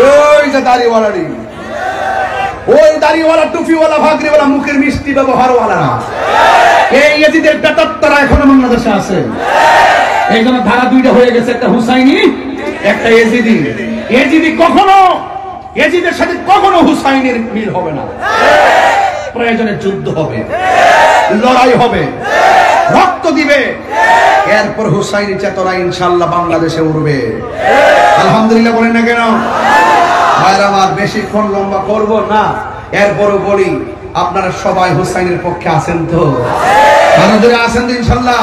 ওই যে দাড়িওয়ালারি, ওই দাড়িওয়ালা, টুপিওয়ালা, ভাগরিওয়ালা, মুখের মিষ্টি ব্যবহারওয়ালারা, এই ইয়েজিদের প্রেতাত্মারা এখনো বাংলাদেশে আছে। এই জন্য ধারা দুইটা হয়ে গেছে, একটা হুসাইনি, একটা এজিদি। এজিদি কখনো, এজিদের সাথে কখনো হুসাইনের মিল হবে না। প্রয়োজনে যুদ্ধ হবে, লড়াই হবে, রক্ত দিবে, এরপর হুসাইনি চেতনা ইনশাআল্লাহ বাংলাদেশে উঠবে। আলহামদুলিল্লাহ বলেন না কেন? ভাইরা আমার, বেশিক্ষণ লম্বা করব না, এরপরও বলি, আপনারা সবাই হুসাইনের পক্ষে আছেন তো? মানুষরা আছেন তো ইনশাআল্লাহ?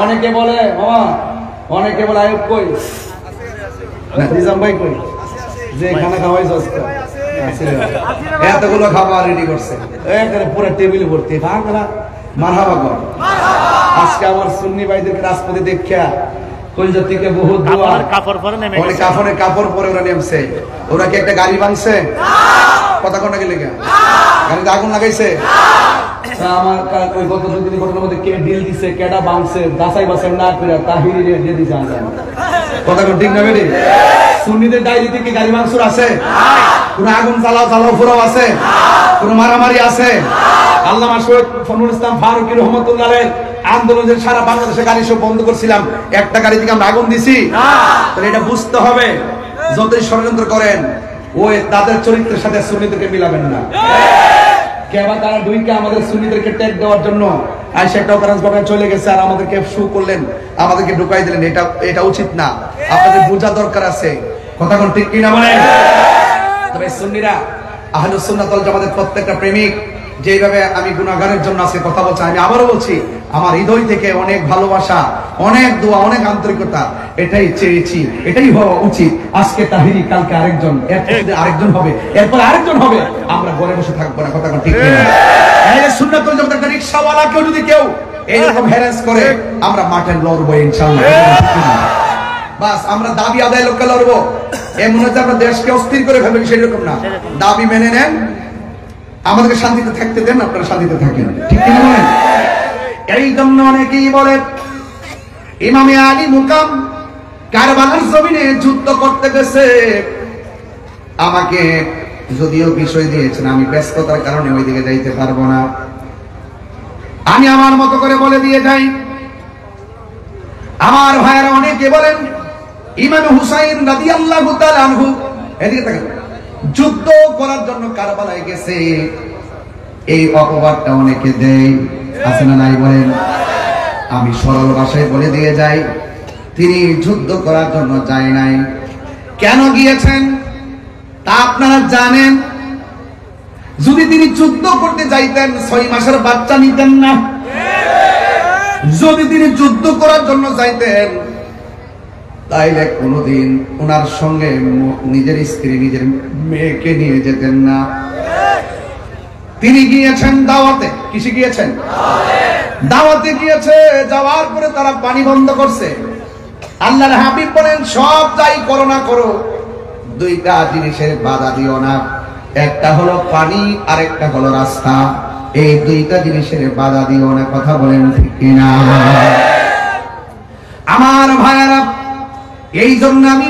অনেকে বলে বাবা অনেকে বলে আয়ুব কই, নিজাম ভাই কই, যে খানা খাওয়াই সস্তা, এতগুলো খাবার রেডি করছে, পুরো টেবিল ভর্তি, মারহাবা কর। আজকে আমার সুন্নি ভাইদেরকে রাজপথে দেখা কলজা থেকে বহুত কাপড় পরে ওরা নেমছে। ওরা কি একটা গাড়ি ভাঙছে? কথা কোনটা গেলে গাড়িতে আগুন লাগাইছে? আমার ওই গত 2 দিন ঘটনার মধ্যে কে ডিল দিছে, কেডা ভাঙছে, যাচাই বাছাই না করে তাহিরি দিয়ে দিছে। কথা কোন ঠিক না বেরি? সুন্নিদের ডায়েরিতে কি গাড়ি ভাঙচুর আছে? কোন আগুন জ্বালাও ফুরাও আছে? কোন মারামারি আছে? আল্লামা শহীদ ফজলুল ইসলাম ফারুকী রহমাতুল্লাহ আলাইহির আন্দোলনের সারা বাংলাদেশে গাড়ি সব বন্ধ করছিলাম, একটা গাড়ি থেকে আমরা আগুন দিছি। তাহলে এটা বুঝতে হবে, যতই ষড়যন্ত্র করেন ওই তাদের চরিত্রের সাথে সুন্নিদেরকে মিলাবেন না। কেবল তারা দুইকে আমাদের সুন্নিদেরকে ট্যাগ দেওয়ার জন্য আইসা একটা অকারেন্স ঘটায় চলে গেছে, আর আমাদেরকে শু করলেন, আমাদেরকে ঢুকাই দিলেন। এটা উচিত না, আপনাদের বোঝা দরকার আছে। কথা কোন ঠিক কিনা বলেন? তবে সুন্নিরা আহলুস সুন্নাত ওয়াল জামাতের প্রত্যেকটা প্রেমিক যেভাবে আমি গুনাহগারের জন্য আজকে কথা বলছি, আমি আবারও বলছি, আমার হৃদয় থেকে অনেক ভালোবাসা, অনেক দোয়া, অনেক আন্তরিকতা, এটাই চেয়েছি, এটাই হওয়া উচিত। আজকে তাহিরি, কালকে আরেকজন, এরপর আরেকজন হবে, এরপর আরেকজন হবে। আমরা ঘরে বসে থাকবো না। কথা ঠিক কিনা? এই সুন্নাত ওয়াল জামাতের একটা রিকশাওয়ালা কেউ যদি কেউ এইরকম হ্যারাস করে, আমরা মাঠে লড়বো ইনশাআল্লাহ। বাস আমরা দাবি আদায় লক্ষ্যে লড়বো। এমন হচ্ছে আমরা দেশকে অস্থির করে ফেলবেন, সেরকম না। দাবি মেনে নেন, আমাদেরকে শান্তিতে থাকতে দেন, আপনারা শান্তিতে থাকেন। ঠিক কিনা বলেন? এই জন্য অনেকেই বলে ইমামে আলী মুকাম কারবালার জমিনে যুদ্ধ করতে গেছে। আমাকে যদিও বিষয় দিয়েছেন, আমি ব্যস্ততার কারণে ওইদিকে যাইতে পারবো না, আমি আমার মতো করে বলে দিয়ে যাই। আমার ভাইয়েরা অনেকে বলেন ইমাম হুসাইন রাদিয়াল্লাহু তাআলা আনহু এদিকে তাকান, যুদ্ধ করার জন্য কারবালায় গেছে। এই অপবাদটা অনেকে দেয়, আছে না নাই বলেন? আমি সরল ভাষায় বলে দিয়ে যাই, তিনি যুদ্ধ করার জন্য যায় নাই। কেন গিয়েছেন তা আপনারা জানেন। যদি তিনি যুদ্ধ করতে যাইতেন 6 মাসের বাচ্চা নিতেন না। যদি তিনি যুদ্ধ করার জন্য যাইতেন তাইলে কোনদিন ওনার সঙ্গে নিজের স্ত্রী, নিজের মেয়েকে নিয়ে যেতেন না। তিনি গিয়েছেন দাওয়াতে। কিসে গিয়েছেন? দাওয়াতে গিয়েছে। যাওয়ার পরে তারা পানি বন্ধ করছে। আল্লাহর হাবিব বলেন, সব যাই করো না করো, 2টা জিনিসের বাধা দিও না। একটা হলো পানি, আর একটা হলো রাস্তা। এই 2টা জিনিসের বাধা দিও না। কথা বলেন ঠিক কিনা? আমার ভাইয়েরা, এই জন্য আমি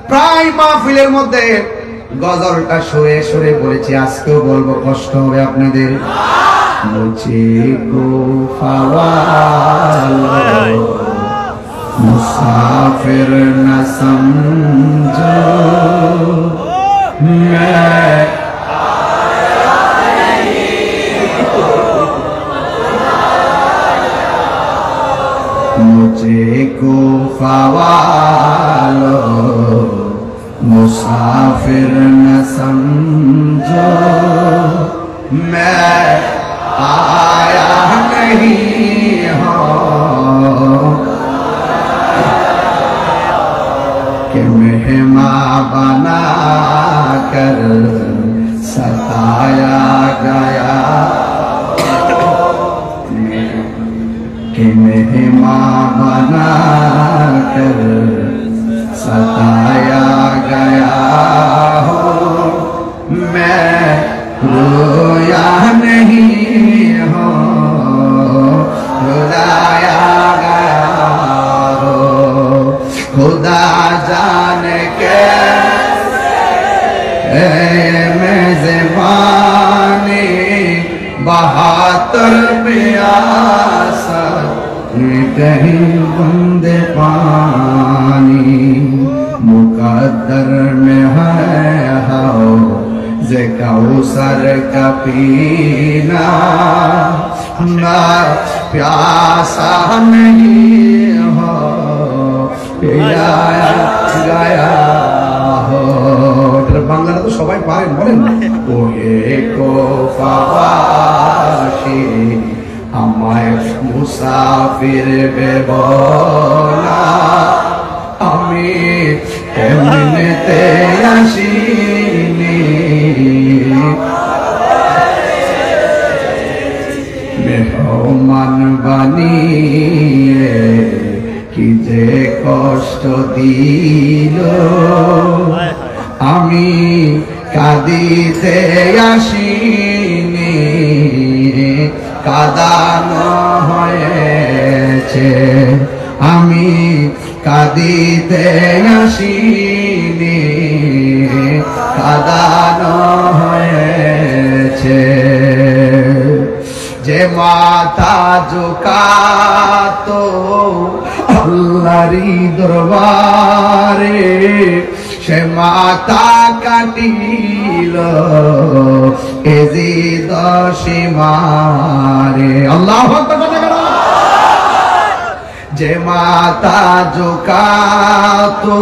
প্রায় মাহফিলের মধ্যে গজলটা সুরে সুরে বলেছি, আজকেও বলবো, কষ্ট হবে আপনাদের। মুঝকো ফাওয়ালো মুসাফির না সমঝো, मुझको ख्वालो मुसाफिर न समझो, मैं आया नहीं हूँ कि मेहमान बना कर सताया गया, कि मेहमान बना कर सताया गया हो, मैं रोया नहीं हो, रुलाया गया हो। खुदा जाने के मेज़बानी 72 प्यासा कहीं बंदे पानी, मुकद्दर में है हो जे कौसर का पीना, ना प्यासा नहीं हो पिलाया गया हो। বাংলাটা তো সবাই পারেন, বলেন ওহে কো ফাওয়াশি আমায় মুসাফির বেবলা কষ্ট দিল, আমি কাঁদিতে আসিনি, কাঁদানো হয়েছে। আমি কাঁদিতে আসিনি, কাঁদানো হয়েছে। যে মাথা ঝুঁকাতো আল্লাহরই দরবারে, সে মাথা কাটিল এজিদ সীমারে। আল্লাহু আকবার। যে মাথা ঝুঁকাতো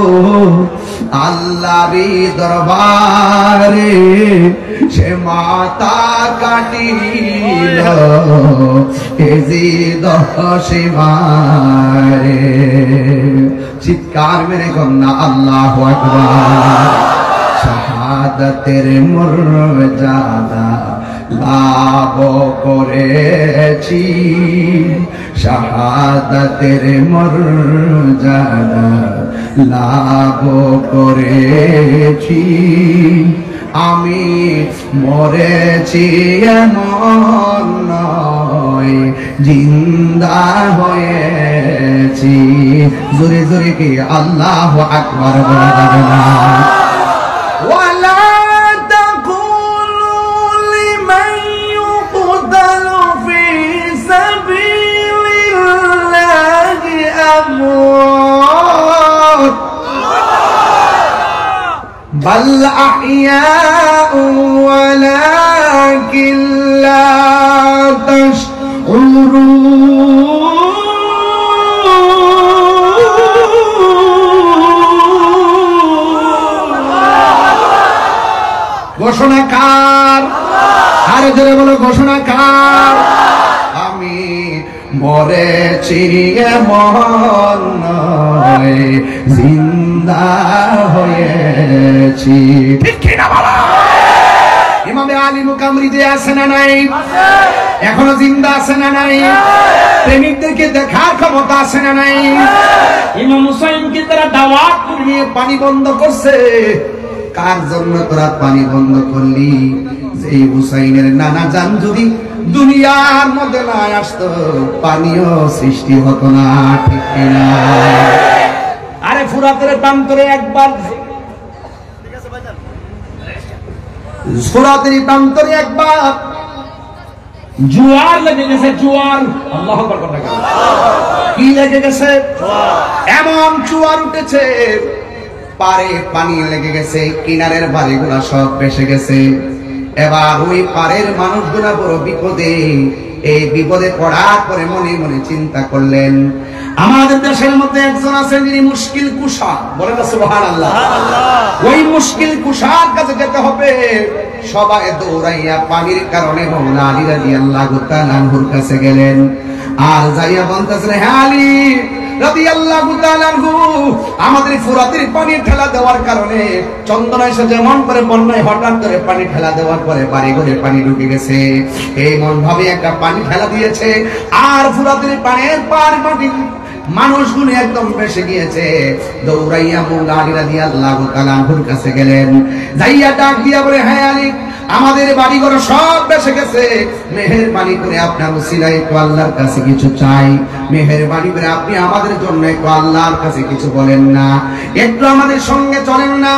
আল্লাহরই দরবারে, সে মাথা কাটিল এজিদ সীমারে। চিৎকার মেরে কন্যা আল্লাহু আকবার। শাহাদাতের মর্যাদা লাভ করেছি, শাহাদাতের মর্যাদা লাভ করেছি। আমি মরেছি এমন নয়, জিন্দা হয়েছি। জোরে জোরে কি আল্লাহু আকবার বলা যাবে না? بل أحياء ولكن لا تشعرون। ঘোষণাকার, আরে জোরে বলো ঘোষণাকার। আমি মরেছি এমন নয়, জিন্দা হয়েছি। ঠিক কিনা বলা? ইমামে আলী মুকামরিদে আছে না নাই? এখনো জিন্দা আছে না নাই? প্রেমিকদেরকে দেখার ক্ষমতা আছে না নাই? ইমাম হুসাইনকে তারা দাওয়াত করে নিয়ে পানি বন্ধ করছে। কার জন্য তোরা পানি বন্ধ করলি? যে হুসাইনের নানা জান যদি দুনিয়ার মধ্যে না আসতো, পানিও সৃষ্টি হতো না। ঠিক কিনা? আরে ফুরাতের প্রান্তরে একবার, ফুরাতের প্রান্তরে একবার জোয়ার লেগে গেছে। জোয়ার, আল্লাহু আকবার বলেন। কি লেগে গেছে? এমন জোয়ার উঠেছে, পারে পানি লেগে গেছে, কিনারের বাড়িগুলা সব ভেসে গেছে। এবার ওই পারের মানুষগুলা বড় বিপদে। এই বিপদে পড়ার পরে মনে মনে চিন্তা করলেন, আমাদের দেশের মধ্যে একজন আছেন যিনি মুশকিল কুশা। বলেন না সুবহানাল্লাহ। ওই মুশকিল কুশার কাছে যেতে হবে। সবাই দৌড়াইয়া পানির কারণে মাওলানা আলী রাদিয়াল্লাহু তাআলা আনহুর কাছে গেলেন। আর যাইয়া বলতেছেন, হ্যাঁ আলী রাদিয়াল্লাহু তাআলা আনহু, আমাদের ফুরাতের পানি ঠেলা দেওয়ার কারণে চন্দনা এসে যেমন করে বন্যায় হঠাৎ করে পানি ঠেলা দেওয়ার পরে বাড়ি ঘরে পানি ঢুকে গেছে, এইমন ভাবে একটা পানি ঠেলা দিয়েছে। আর ফুরাতের পানির পার মাটি মানুষগুলো একদম ভেসে গিয়েছে। দৌড়াইয়া মাওলানা আলী রাদিয়াল্লাহু তাআলা আনহুর কাছে গেলেন। যাইয়া ডাক দিয়া বলে, হ্যাঁ আলী, আমাদের বাড়িঘর সব ভেসে গেছে, মেহেরবানি করে আপনার উসিলায় একটু আল্লাহর কাছে কিছু চাই। মেহেরবানি করে আপনি আমাদের জন্য একটু আল্লাহর কাছে কিছু বলেন না, একটু আমাদের সঙ্গে চলেন না।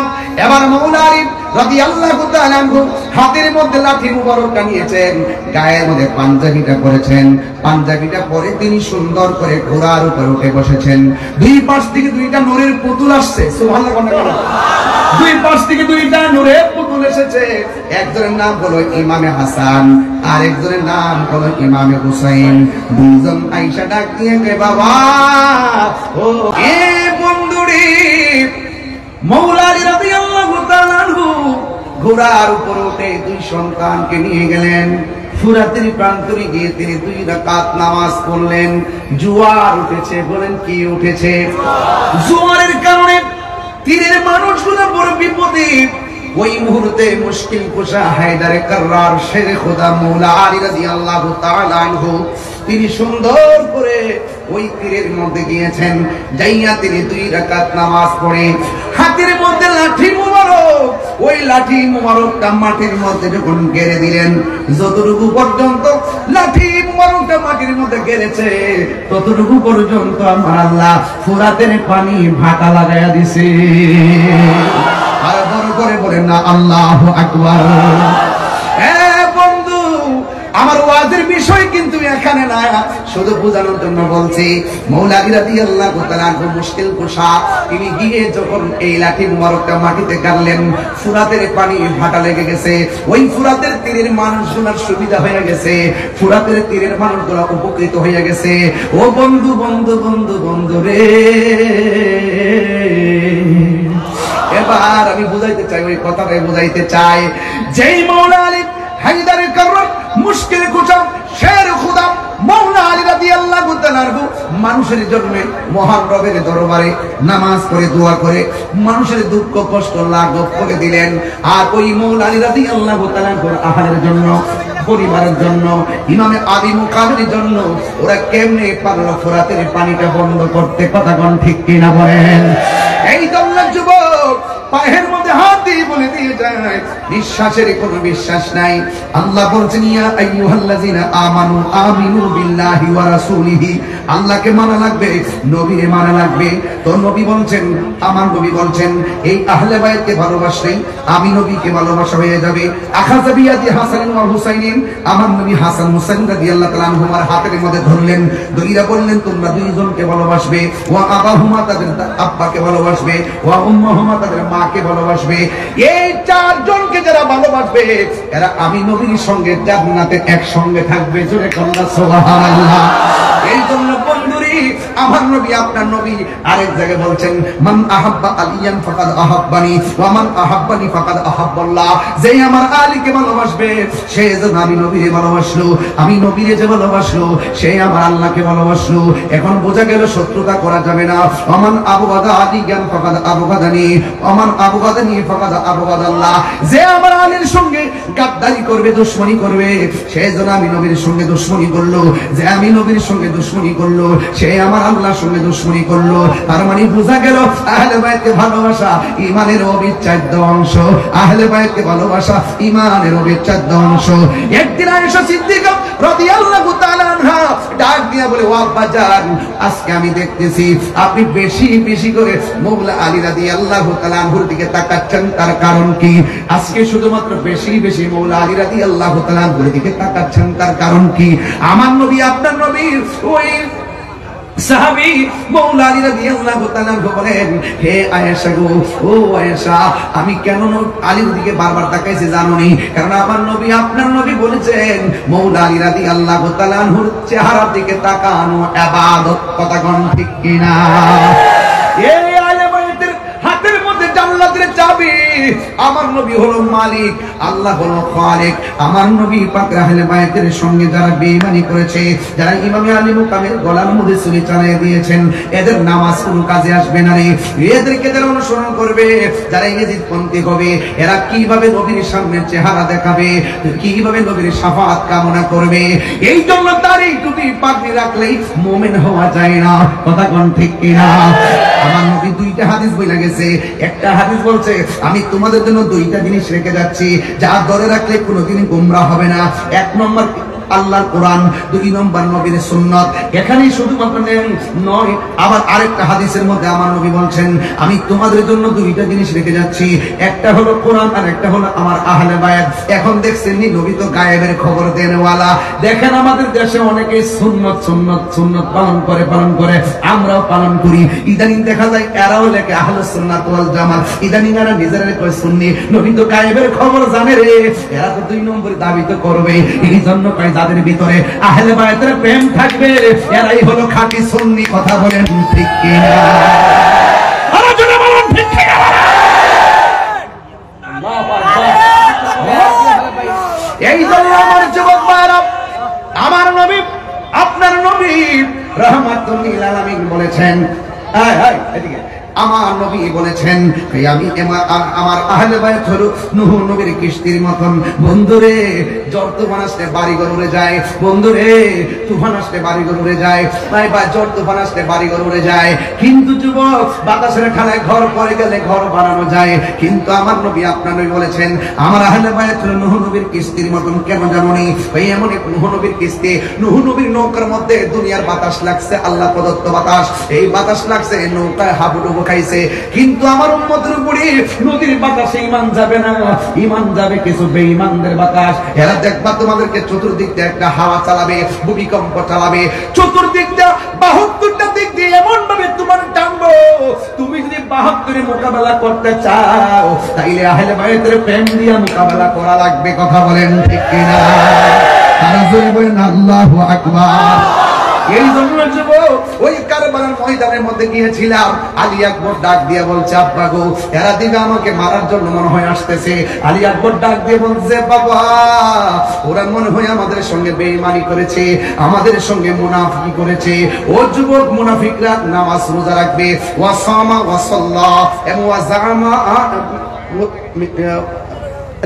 এবার মাওলানা আলী রাদিয়াল্লাহু তাআলা আনহু হাতের মধ্যে লাঠি মুবারকটা নিয়েছেন, গায়ের মধ্যে পাঞ্জাবিটা পরেছেন। পাঞ্জাবিটা পরে তিনি সুন্দর করে ঘোড়ার উপরে উঠে বসেছেন। দুই পাশ থেকে দুইটা নূরের পুতুল আসছে। সুবহানাল্লাহ। দুই পাশ থেকে দুইটা নূরের পুতুল এসেছে। একজনের নাম হলো ইমামে হাসান, আর একজনের নাম হলো ইমামে হুসাইন। দুইজন আয়েশা ডাক দিয়ে কয়, বাবা ও এ বন্ধুরি, মাওলানা আলী রাদিয়াল্লাহু তাআলা আনহু ঘোড়ার উপর উঠে দুই সন্তানকে নিয়ে গেলেন। ফুরাতের প্রান্তরে গিয়ে তিনি 2 রাকাত নামাজ পড়লেন। জোয়ার উঠেছে। বলেন কি উঠেছে? জোয়ারের কারণে তীরের মানুষগুলো বড় বিপদে। ওই মুহূর্তে মুশকিল কুশা হায়দারে কাররার শেরে খোদা মাওলানা আলী রাদিয়াল্লাহু তাআলা আনহু তিনি সুন্দর করে ওই তীরের মধ্যে গিয়েছেন, যাইয়া তিনি 2 রাকাত নামাজ পড়ে হাতের মধ্যে লাঠি মুবারক, ওই লাঠি মুবারকটা মাটির মধ্যে যখন গেড়ে দিলেন, যতটুকু পর্যন্ত লাঠি মুবারকটা মাটির মধ্যে গেড়েছে ততটুকু পর্যন্ত আমার আল্লাহ ফোরাতের পানি ভাটা লাগাইয়া দিছে। আর বড় করে বলেন না আল্লাহু আকবার। বন্ধু, আমার ওয়াজের বিষয় কিন্তু এখানে না, শুধু বোঝানোর জন্য বলছি। মৌলা আলী রাদিয়াল্লাহু তাআলা মুশকিল কুশা, তিনি গিয়ে যখন এই লাঠি মুবারকটা মাটিতে গাড়লেন, ফুরাতের পানি ভাটা লেগে গেছে। ওই ফুরাতের তীরের মানুষগুলোর সুবিধা হয়ে গেছে, ফুরাতের তীরের মানুষগুলো উপকৃত হয়ে গেছে। ও বন্ধু বন্ধু বন্ধু বন্ধু রে, এবার আমি বুঝাইতে চাই, ওই কথাটাই বুঝাইতে চাই। যেই মৌলা আলী হায়দারের কারণ মুশকিল কুশা শের খুদা মৌলা আলী রাদিয়াল্লাহু তাআলা মানুষের জন্য মহান রবের দরবারে নামাজ পড়ে দোয়া করে মানুষের দুঃখ কষ্ট লাঘব করে দিলেন। আর ওই মৌলা আলী রাদিয়াল্লাহু তাআলা আহারের জন্য, পরিবারের জন্য, ইমামে আলী মুকামের জন্য ওরা কেমনে পারলো ফোরাতের পানিটা বন্ধ করতে? কথা কোন ঠিক কিনা বলেন? এই জন্য যুবক পায়ের মধ্যে হাত দিয়ে বলে দিয়ে যায়, বিশ্বাসের কোনো বিশ্বাস নাই। আল্লাহ বলছেন, ইয়া আইয়ুহাল্লাযিনা আমানু আমিনু বিল্লাহি ওয়া রাসূলিহি, আল্লাহকে মানা লাগবে, নবীকে মানা লাগবে। তো নবী বলছেন, আমার নবী বলছেন, এই আহলে বাইতকে ভালোবাসলেই আমি নবীকে ভালোবাসা হয়ে যাবে। আখাযা বিয়াদি হাসান ওয়া হুসাইন, আমার নবী হাসান হুসাইন রাদিয়াল্লাহু তাআলা আনহুমার হাতের মধ্যে ধরলেন, দইরা বললেন, তোমরা দুইজনকে ভালোবাসবে। ওয়া আবাহুমা, তাদের আব্বাকে ভালোবাসবে। ওয়া উম্মাহুমা, তাদের মাকে ভালোবাসবে। এই 4 জনকে যারা ভালোবাসবে এরা আমি নবীর সঙ্গে জান্নাতে একসঙ্গে থাকবে। জোরে কন্যা সুবহানাল্লাহ। এই জন্য বন্ধুরি, আমার নবী আপনার নবী আরেক জায়গায় বলছেন, মান আহাব্বা আলিয়ান ফাকাদ আহাব্বানি ওয়া মান আহাব্বানি ফাকাদ আহাব্বাল্লাহ, যে আমার আলীকে ভালোবাসবে সে যেন আমি নবীকে ভালোবাসলো, আমি নবীকে যে ভালোবাসলো সে আমার আল্লাহকে ভালোবাসলো। এখন বোঝা গেল শত্রুতা করা যাবে না। ওমান আবগাদা আলিয়ান ফাকাদ আবগাদানি ওমান আবগাদানি ফাকাদ আবগাদাল্লাহ, যে আমার আলীর সঙ্গে গাদ্দারি করবে, দুশমনি করবে, সে যেন আমি নবীর সঙ্গে দুশমনি করলো। যে আমি নবীর সঙ্গে দুশমনি করলো সে আমার আল্লাহর সঙ্গে দুশমনি করলো। তার মানে বোঝা গেল আহলে বাইতকে ভালোবাসা ঈমানের অবিচ্ছেদ্য অংশ। আহলে বাইতকে ভালোবাসা ঈমানের অবিচ্ছেদ্য অংশ। একদিন আয়েশা সিদ্দিকা রাদিয়াল্লাহু তাআলা আনহা ডাক দিয়া বলে, ও আব্বাজান, আজকে আমি দেখতেছি আপনি বেশি বেশি করে মওলা আলী রাদিয়াল্লাহু তাআলা আনহুর দিকে তাকাচ্ছেন, তার কারণ কি? আজকে শুধুমাত্র বেশি বেশি মওলা আলী রাদিয়াল্লাহু তাআলা আনহুর দিকে তাকাচ্ছেন, তার কারণ কি? আমার নবী আপনার নবীর ওই সাহাবী মওলা আলী রাদিয়াল্লাহু তাআলা বলেন, হে আয়েশা গো, ও আয়েশা, আমি কেন আলীর দিকে বারবার তাকাইছি জানোনি? কারণ আমার নবী আপনার নবী বলেছেন মওলা আলী রাদিয়াল্লাহু তাআলা আনহুর চেহারার দিকে তাকানো ইবাদত। কথা কোন ঠিক কিনা? এই আলে বাইতের হাতের মধ্যে জান্নাতের চাবি। আমার নবী হলো মালিক, আল্লাহ হলো খালিক। আমার নবী পাক আহলে বাইতের সঙ্গে যারা বেঈমানি করেছে, যারা ইমামে আলী মুকামের গলার মধ্যে ছুরি চালিয়ে দিয়েছেন, এদের নামাজ কোনো কাজে আসবে না রে। এদেরকে যারা অনুসরণ করবে, যারা ইজিদপন্থী হবে, এরা কিভাবে নবীর সামনে চেহারা দেখাবে, কিভাবে নবীর শাফাআত কামনা করবে? এই জন্য দাড়ি টুপি পাগড়ি রাখলেই মুমিন হওয়া যায় না। কথা কোন ঠিক কিনা? আমার নবী 2টা হাদিস বইলা গেছে। একটা হাদিস বলছে, আমি তোমাদের জন্য 2টা জিনিস রেখে যাচ্ছি, যা ধরে রাখলে কোনোদিনই গোমরাহ হবে না। 1 নম্বর আল্লাহর কোরআন, 2 নম্বর নবীর সুন্নাত। এখানেই শুধুমাত্র নয়, আবার আরেকটা হাদিসের মধ্যে আমার নবী বলছেন, আমি তোমাদের জন্য 2টা জিনিস রেখে যাচ্ছি, একটা হলো কোরআন আর একটা হলো আমার আহলে বায়াত। এখন দেখছেন নি, নবী তো গায়েবের খবর দেনওয়ালা। দেখেন আমাদের দেশে অনেকে সুন্নাত সুন্নাত সুন্নাত পালন করে, আমরাও পালন করি। ইদানিং দেখা যায় এরাও লেখে আহলুস সুন্নাত ওয়াল জামাত, ইদানিং এরা নিজেরা কয় সুন্নি। নবী তো গায়েবের খবর জানে রে, এরা তো 2 নম্বর দাবি তো করবে। এই জন্য কয় যাদের ভিতরে আহলে বায়াতের প্রেম থাকবে এরাই হলো খাঁটি সুন্নি। কথা বলেন ঠিক কিনা? আরো জোরে বলুন ঠিক কিনা? এই জন্য আমার যুবক ভাইরা, আমার নবী আপনার নবী রাহমাতুল লিল আলামিন বলেছেন, এদিকে আমার নবী বলেছেন আমি আমার আহলে বায়াত হলো নূহ নবীর কিস্তির মতন। বন্ধুরে জ্বর তুফান আসলে বাড়িঘর উড়ে যায়, বন্ধুরে তুফান আসলে বাড়িঘর উড়ে যায়, তাই বা জ্বর তুফান আসলে বাড়িঘর উড়ে যায়, কিন্তু যুবক বাতাসের ঠান্ডায় ঘর পড়ে গেলে ঘর বানানো যায়। কিন্তু আমার নবী আপনার নবী বলেছেন আমার আহলে বায়াত হলো নূহ নবীর কিস্তির মতন। কেন জানেন? এই এমন এক নূহ নবীর কিস্তি, নূহ নবীর নৌকার মধ্যে দুনিয়ার বাতাস লাগছে, আল্লাহ প্রদত্ত বাতাস, এই বাতাস লাগছে, নৌকায় হাবুডুবু খাইছে। কিন্তু আমার উম্মতের উপরে নদীর বাতাসে ঈমান যাবে না, ঈমান যাবে কিছু বেঈমানদের বাতাস। এরা দেখবা তোমাদেরকে চতুর্দিক দিয়ে একটা হাওয়া চালাবে, ভূমিকম্প চালাবে, চতুর্দিক দিয়ে 72টা দিক দিয়ে এমন ভাবে তোমার টানবো, তুমি যদি 72 মোকাবেলা করতে চাও তাইলে আহলে বায়াতের প্রেম দিয়ে মোকাবেলা করা লাগবে। কথা বলেন ঠিক কিনা? তারা জোরে বলেন আল্লাহু আকবার। এই জন্য যুবক ওই কারবালার ময়দানের মধ্যে গিয়েছিলাম, আলী আকবর ডাক দিয়ে বলছে আব্বা গো এরা দিবে আমাকে মারার জন্য মনে হয় আসতেছে। আলী আকবর ডাক দিয়ে বলছে বাবা ওরা মনে হয় আমাদের সঙ্গে বেঈমানি করেছে, আমাদের সঙ্গে মুনাফিকি করেছে। ও যুবক মুনাফিকরা নামাজ রোজা রাখবে, ওয়া সামা ওয়া সাল্লা এবং ওয়া জামা,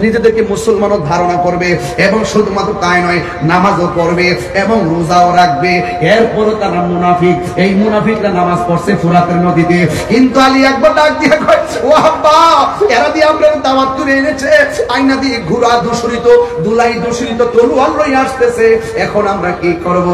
নিজেদেরকে মুসলমানও ধারণা করবে এবং শুধুমাত্র তাই নয় নামাজও পড়বে এবং রোজাও রাখবে। এরপরও তারা মুনাফিক, এই মুনাফিকরা নামাজ পড়ছে ফুরাতের নদীতে। কিন্তু আলী আকবর ডাক দিয়ে কয় ও আব্বা এরা দিয়ে আমরা দাওয়াত করে এনেছে, আয়না দিয়ে ঘোড়া দূষিত, দুলাই দূষিত, তলোয়ার লই আসতেছে, এখন আমরা কি করব?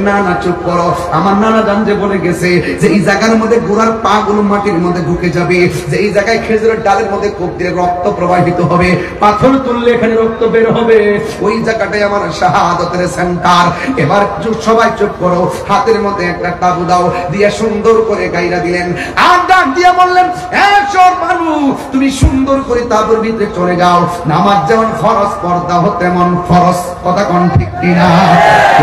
না না চুপ করো, আমার নানা জান যে বলে গেছে যে এই জায়গার মধ্যে ঘোড়ার পা গুলো মাটির মধ্যে ঢুকে যাবে, যে এই জায়গায় খেজুরের ডালের মধ্যে কোপ দিয়ে রক্ত প্রবাহিত হবে, পাথর তুললে এখানে রক্ত বের হবে, ওই জায়গাটাই আমার শাহাদাতের সেন্টার। এবার সবাই চুপ করো, হাতের মধ্যে একটা তাবু দাও দিয়ে সুন্দর করে গাইরা দিলেন। আর ডাক দিয়ে বললেন সব মানুষ তুমি সুন্দর করে তাবুর ভিতরে চলে যাও, নামাজ যেমন ফরজ পর্দা হতে তেমন ফরজ। কথা কোন ঠিক কিনা?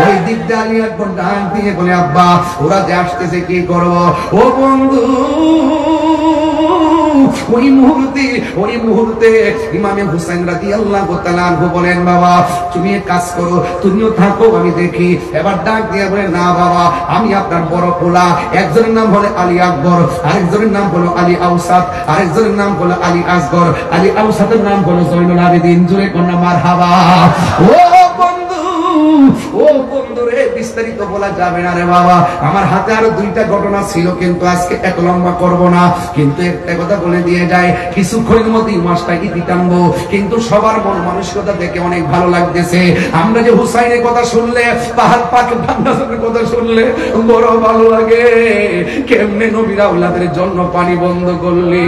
ওই দিক দিয়ে আলী আকবর ডাক দিয়ে বলে আব্বা ওরা যে আসতেছে কি করবো? ও বন্ধু ওই মুহূর্তে ইমামে হুসাইন রাদিয়াল্লাহু তাআলা আনহু বলেন বাবা তুমি এক কাজ করো, তুমিও থাকো আমি দেখি। এবার ডাক দিয়ে বলে না বাবা আমি আপনার বড় পোলা, একজনের নাম হলো আলী আকবর, আরেকজনের নাম হলো আলী আউসাদ, আরেকজনের নাম হলো আলী আসগর, আলী আউসাদের নাম হলো জয়নুল আবেদিন। জোরে কন্যা মারহাবা। ও বন্ধু রে বিস্তারিত বলা যাবে না রে বাবা, আমার হাতে আরো দুইটা ঘটনা ছিল কিন্তু আজকে এক লম্বা করব না, কিন্তু একটা কথা বলে দিয়ে যায় কিছুক্ষণের মধ্যেই মাসটা ইতি টানবো। কিন্তু সবার মন মানসিকতা দেখে অনেক ভালো লাগতেছে। আমরা যে হুসাইনের কথা শুনলে, পাহাড় পাক বান্দাসের কথা শুনলে বড় ভালো লাগে। কেমনে নবীর আওলাদের জন্য পানি বন্ধ করলি,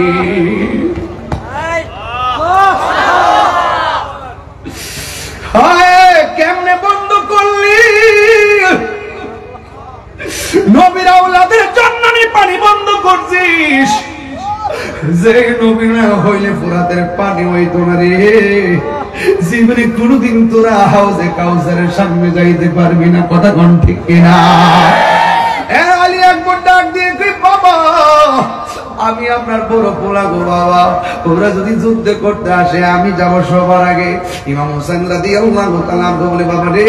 কেমনে বন্ধ করলি, নবীর আওলাদের জন্য পানি বন্ধ করছিস। যে নবী না হইলে ফুরাতের পানি হইতো না রে, জীবনে কোনদিন তোরা হাউজে কাউসারের সামনে যাইতে পারবি না। কথা কোন ঠিক কিনা? আলী আকবর ডাক দিয়ে বাবা আমি আপনার বড় পোলা গো বাবা, ওরা যদি যুদ্ধ করতে আসে আমি যাব সবার আগে। ইমাম হোসেন রাদিয়াল্লাহু তাআলা বলে বাবা রে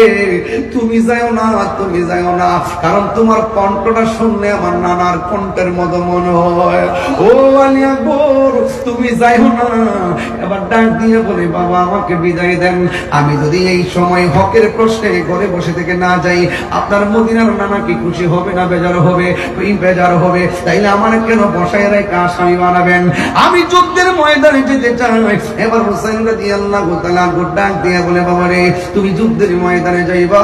তুমি যাও না, তুমি যাও না, কারণ তোমার কণ্ঠটা শুনলে আমার নানার কণ্ঠের মতো মনে হয়। ও আলী আকবর তুমি যাও না। এবার ডাক দিয়ে বলে বাবা আমাকে বিদায় দেন, আমি যদি এই সময় হকের প্রশ্নে ঘরে বসে থেকে না যাই আপনার মদিনার নানা কি খুশি হবে না বেজার হবে? বেজার হবে, তাইলে আমার কেন বসায় আসামি বানাবেন? আমি যুদ্ধের ময়দানে যেতে চাই। এবার হোসেন রাদিয়াল্লাহু তাআলা ডাক দিয়ে বলে বাবা রে তুমি যুদ্ধের ময়দানে যাইবা,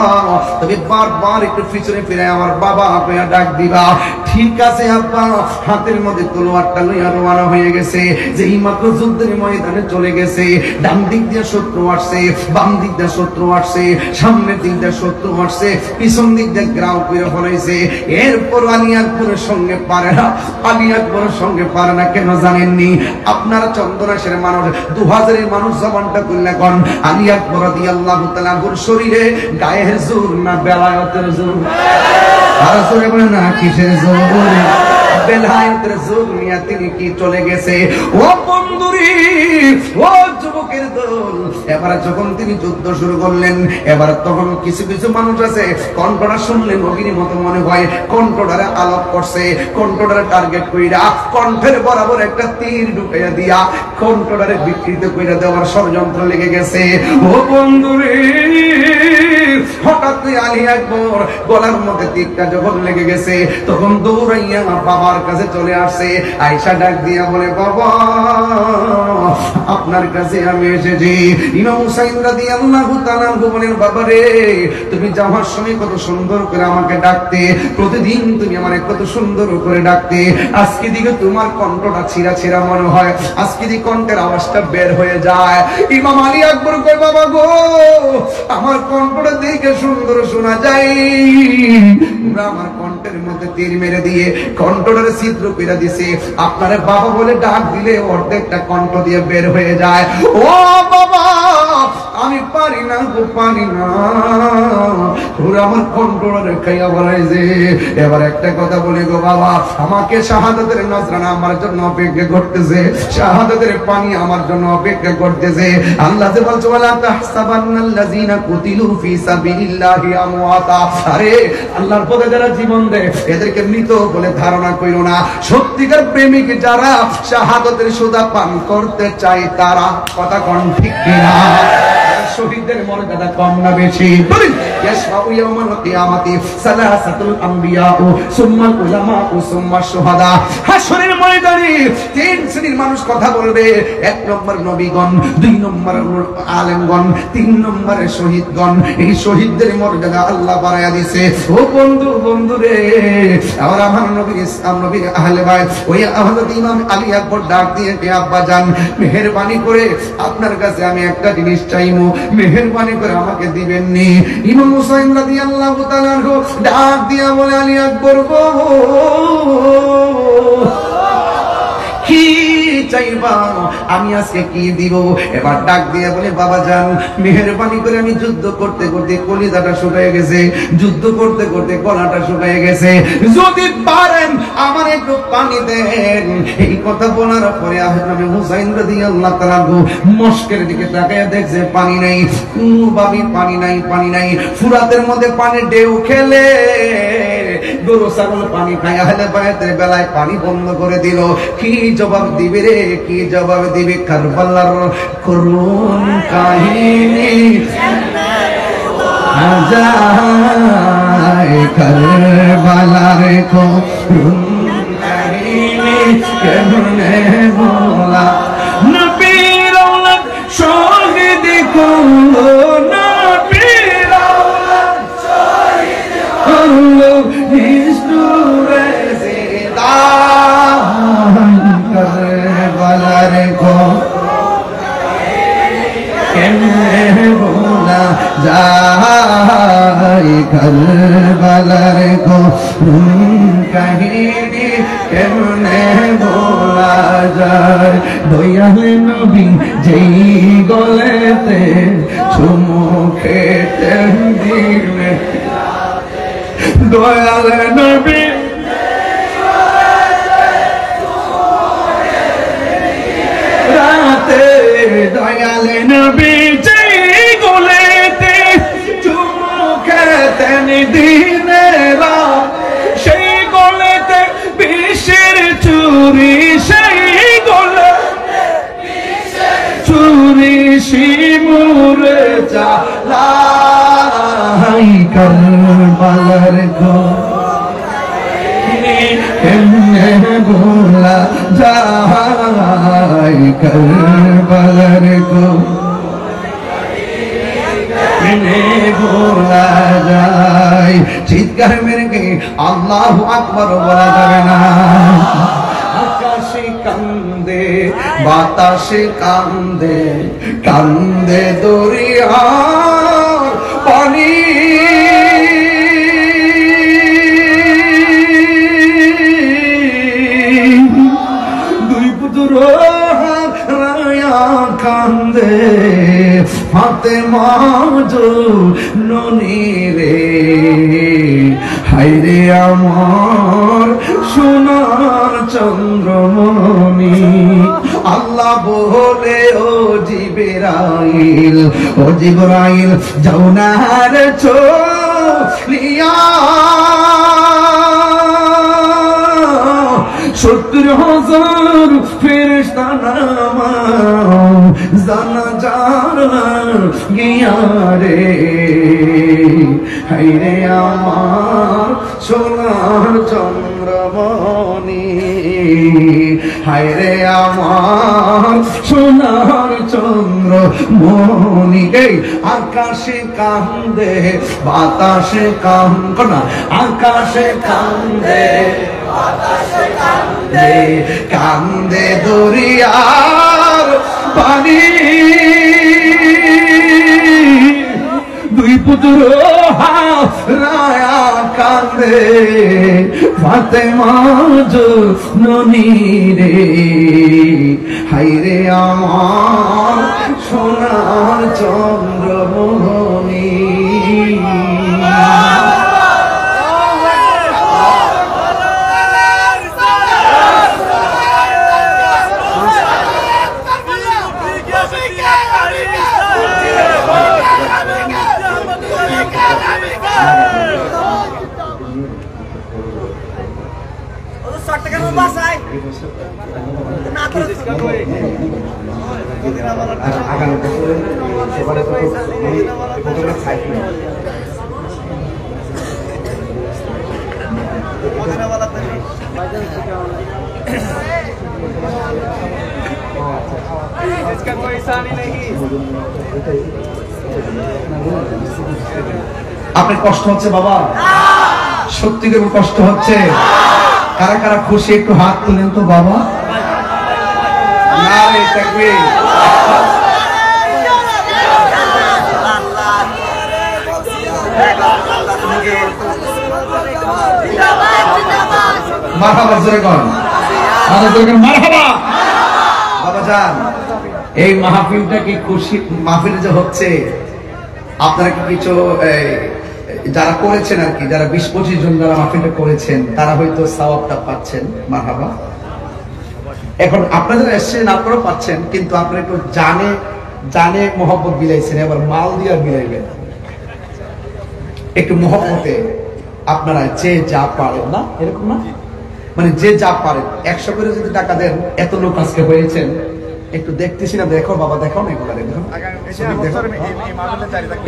তবে বারবার একটু পিছনে ফিরে আমার বাবা আপনি ডাক দিবা। ঠিক আছে আব্বা। হাতের মধ্যে তলোয়ারটা লইয়া রওনা হয়ে গেছে, যেই মাত্র যুদ্ধের ময়দানে চলে গেছে, ডান দিক দিয়ে শত্রু আসছে, বাম দিক দিয়ে শত্রু আসছে, সামনের দিক দিয়ে শত্রু আসছে, পিছন দিক দিয়ে গ্রাউ করে ফলাইছে। এরপর আলী আকবরের সঙ্গে পারে না, আলী আকবরের সঙ্গে পারে না। কেন জানেননি? আপনারা চন্দনাশের মানুষ, 2000-এর মানুষ জবানটা করলে কোন আলী আকবর রাদিয়াল্লাহু তাআলা শরীরে গায়ের জোর না বেলায়েতের জোর? আর জোরে বলে না কিসের জোর? বেলায়েতের যুগ নিয়ে তিনি কি চলে গেছে। ও বন্ধুরি, ও যুবকের দল, এবার যখন তিনি যুদ্ধ শুরু করলেন, এবার তখন কিছু কিছু মানুষ আছে কণ্ঠটা শুনলে নবীর মতো মনে হয়, কণ্ঠটারে আলোক করছে, কণ্ঠটারে টার্গেট কইরা কণ্ঠের বরাবর একটা তীর ঢুকাইয়া দিয়া কণ্ঠটারে বিকৃত কইরা দেওয়ার ষড়যন্ত্র লেগে গেছে। ও বন্ধুরে, হঠাৎ আলী আকবর গলার মধ্যে তীরটা যখন লেগে গেছে, তখন দৌড়াইয়া বাবার কাছে চলে আসছে। আয়েশা ডাক দিয়া বলে, বাবা আপনার কাছে আমি এসেছি। ইমাম হুসাইন রাদিয়াল্লাহু তাআলা বলেন, বাবা রে, তুমি যাওয়ার সময় কত সুন্দর করে আমাকে ডাকতে, প্রতিদিন তুমি আমারে কত সুন্দর করে ডাকতে, আজকে দিকে তোমার কণ্ঠটা ছিঁড়া ছিঁড়া মনে হয়, আজকে দিকে কণ্ঠের আওয়াজটা বের হয়ে যায়। ইমাম আলী আকবর কয়, বাবা গো, আমার কণ্ঠটা দেখে সুন্দর শোনা যায়, তোমরা আমার কণ্ঠের মধ্যে তীর মেরে দিয়ে কণ্ঠটারে ছিদ্র করে দিছে, আপনারে বাবা বলে ডাক দিলে অর্ধেকটা কণ্ঠ দিয়ে বের হয়ে যায়। ও বাবা, আমি পারি না গো, পারি না, ওরা আমার কণ্ঠটারে খাইয়া বলাইছে। এবার একটা কথা বলি গো বাবা, আমাকে শাহাদাতের নজরানা আমার জন্য অপেক্ষা করতেছে, শাহাদাতের পানি আমার জন্য অপেক্ষা করতেছে। আল্লাহ যে বলছে, ওয়ালা তাহসাবান্নাল্লাযীনা কুতিলু ফী সাবিলিল্লাহি আমওয়াতা, আরে আল্লাহর পথে যারা জীবন দেয় এদেরকে মৃত বলে ধারণা কইরো না। সত্যিকার প্রেমিক যারা শাহাদাতের সুধা পান করতে চায় তারা, কথা কোন ঠিক কিনা? শহীদদের মর্যাদা কম না বেশি? বলেন, ইয়াশফাউ ইয়াউমাল কিয়ামাতি সালাসাতুল আম্বিয়া সুম্মাল উলামা সুম্মা শুহাদা। হাশরের ময়দানে তিন শ্রেণীর মানুষ কথা বলবে। এক নম্বর নবীগণ, দুই নম্বর আলেমগণ, তিন নম্বরে শহীদগণ। এই শহীদদের মর্যাদা আল্লাহ বাড়ায়া দিয়েছে। ও বন্ধু, বন্ধু রে, আর আমার নবীর ইসলাম নবীর আহলে বাইত, ওই হযরত ইমাম আলী আকবর ডাক দিয়ে, কে আব্বা জান, মেহেরবানি করে আপনার কাছে আমি একটা জিনিস চাইবো, মেহেরবানি করে আমাকে দিবেন নি? ইমাম হুসাইন রাদিয়াল্লাহু তাআলা ডাক দিয়া বলে, আলী আকবর গো, কি চাইবা, আমি আজকে কি দিব? এবার ডাক দিয়ে বলে, বাবা জান, মেহেরবানি করে আমি যুদ্ধ করতে করতে কলিজাটা শুকিয়ে গেছে, যুদ্ধ করতে করতে গলাটা শুকিয়ে গেছে, যদি পারেন আমার একটু পানি দেন। এই কথা বলার পরে আমি হুসাইন রাদিয়াল্লাহু তাআলা মস্কের দিকে তাকায় দেখছে পানি নাই, কোনোভাবে পানি নাই, পানি নাই। ফুরাতের মধ্যে পানি ঢেউ খেলে গরু ছাগল পানি খায়, আহলে বায়াতের বেলায় পানি বন্ধ করে দিল। কি জবাব দিবে রে, কি জবাব দিবে? কারবালার করুণ কাহিনী যায়, কারবালার করুণ কাহিনী কেমনে বলা, নবীর আওলাদ শহীদ হলো, নবীর আওলাদ শহীদ হলো, হিস্টুরে জিন্দা কারবালার কেমনে বলা যায়, কারবালার কাহিনী কেমনে বলা যায়। দয়াল নবী যেই গলেতে চুমু খেতে দিলে, দয়াল নবী রাতে, দয়াল নবী যেই গলেতে চুমু খেতেন দিনের, সেই গলেতে বিষের চুরি, সেই গলেতে চুরি, শিমুরে চালাই, কারবালার কেমনে ভোলা যায়, কারবালার কেমনে ভোলা যায়। চিৎকার মেরে আল্লাহু আকবার বলা যাবে না। আকাশে কান্দে, বাতাসে কান্দে, কান্দে দরিয়ার পানি, দুই পুত্র কান্দে, ফাতেমা জননী রে, হায়রে আমার সোনার চন্দ্রমণি। আল্লাহ বলে ও জিবরাইল, ও জিবরাইল যাও না রে চলিয়া, 70,000 ফেরেশতা নামাও জানাজার গিয়া রে, হায়রে আমার সোনার চন্দ্রমণি, হায়রে আমার সোনার চন্দ্রমণি। এই আকাশে কান্দে বাতাসে কান্দে না, আকাশে কান্দে বাতাসে কান্দে, কান্দে দরিয়ার পানি, দুই পুত্র হারায়া কান্দে ফাতেমা জননী রে, হায়রে আমার সোনার চন্দ্রমণি। আপনার কষ্ট হচ্ছে বাবা? সত্যি করে কষ্ট হচ্ছে? কারা কারা খুশি একটু হাত তুলেন তো বাবা। নারে তাকবীর। মারহাবা জোরে কোন, আরো জোরে কোন মারহাবা। বাবা জান, এই মাহফিলটা কি খুশি মাহফিল যে হচ্ছে, আপনারা কি কিছু যারা করেছেন আর কি, যারা 20-25 জন যারা মাহফিলটা করেছেন তারা হয়তো সওয়াবটা পাচ্ছেন, মারহাবা। এখন আপনারা যারা এসেছেন আপনারাও পাচ্ছেন, কিন্তু আপনারা একটু জানে জানে মহব্বত বিলাইছেন, এবার মাল দিয়া বিলাইবেন। একটু মহব্বতে আপনারা যে যা পারেন, না এরকম না, মানে যে যা পারেন 100 করে যদি টাকা দেন, এত লোক আজকে হয়েছেন, একটু দেখতেছি না, দেখো বাবা, দেখো না এগুলা, দেখো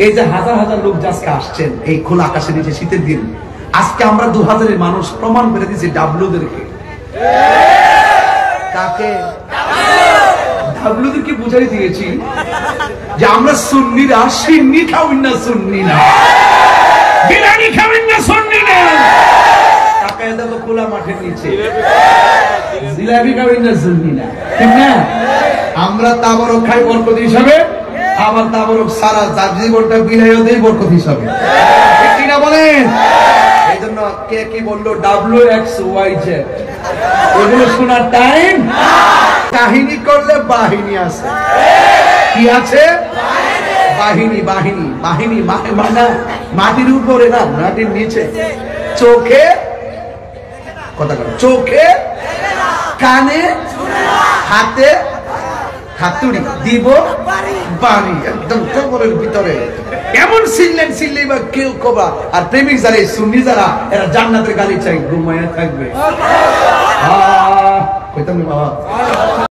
এই যে হাজার হাজার লোক আজকে আসছেন এই খোলা আকাশের নিচে শীতের দিন, আজকে আমরা 2000 মানুষ প্রমাণ করে দিয়েছি ডাবলুদেরকে। কাকে? ডাবলুদেরকে বুঝাই দিয়েছি যে আমরা সুন্নিরা সিন্নি খাওয়াই না, সুন্নি না বিরিয়ানি খাওয়াই না, সুন্নি না টাকায় দেবো খোলা মাঠের নিচে, জিলাপি খাওয়াই না, সুন্নি না, ঠিক না? আমরা তাবরক খাই বরকত হিসাবে, আবার তাবরক সারা জীবনটা বিলাইও দেই বরকত হিসাবে, ঠিক কিনা বলেন? এই জন্য কে কি বললো WXYZ এগুলো শোনার টাইম। কাহিনী করলে বাহিনী আছে, কি আছে? বাহিনী। বাহিনী বাহিনী মানে মাটির উপরে না, মাটির নিচে, চোখে কথা বলে, চোখে কানে হাতে হাতুড়ি দিব বাড়ি, একদম কবরের ভিতরে এমন সিললেই বা কেউ কবা। আর প্রেমিক যারা সুন্নি যারা, এরা জান্নাতের গালি চাই, ঘুমায়া থাকবে। কইতাম না বাবা।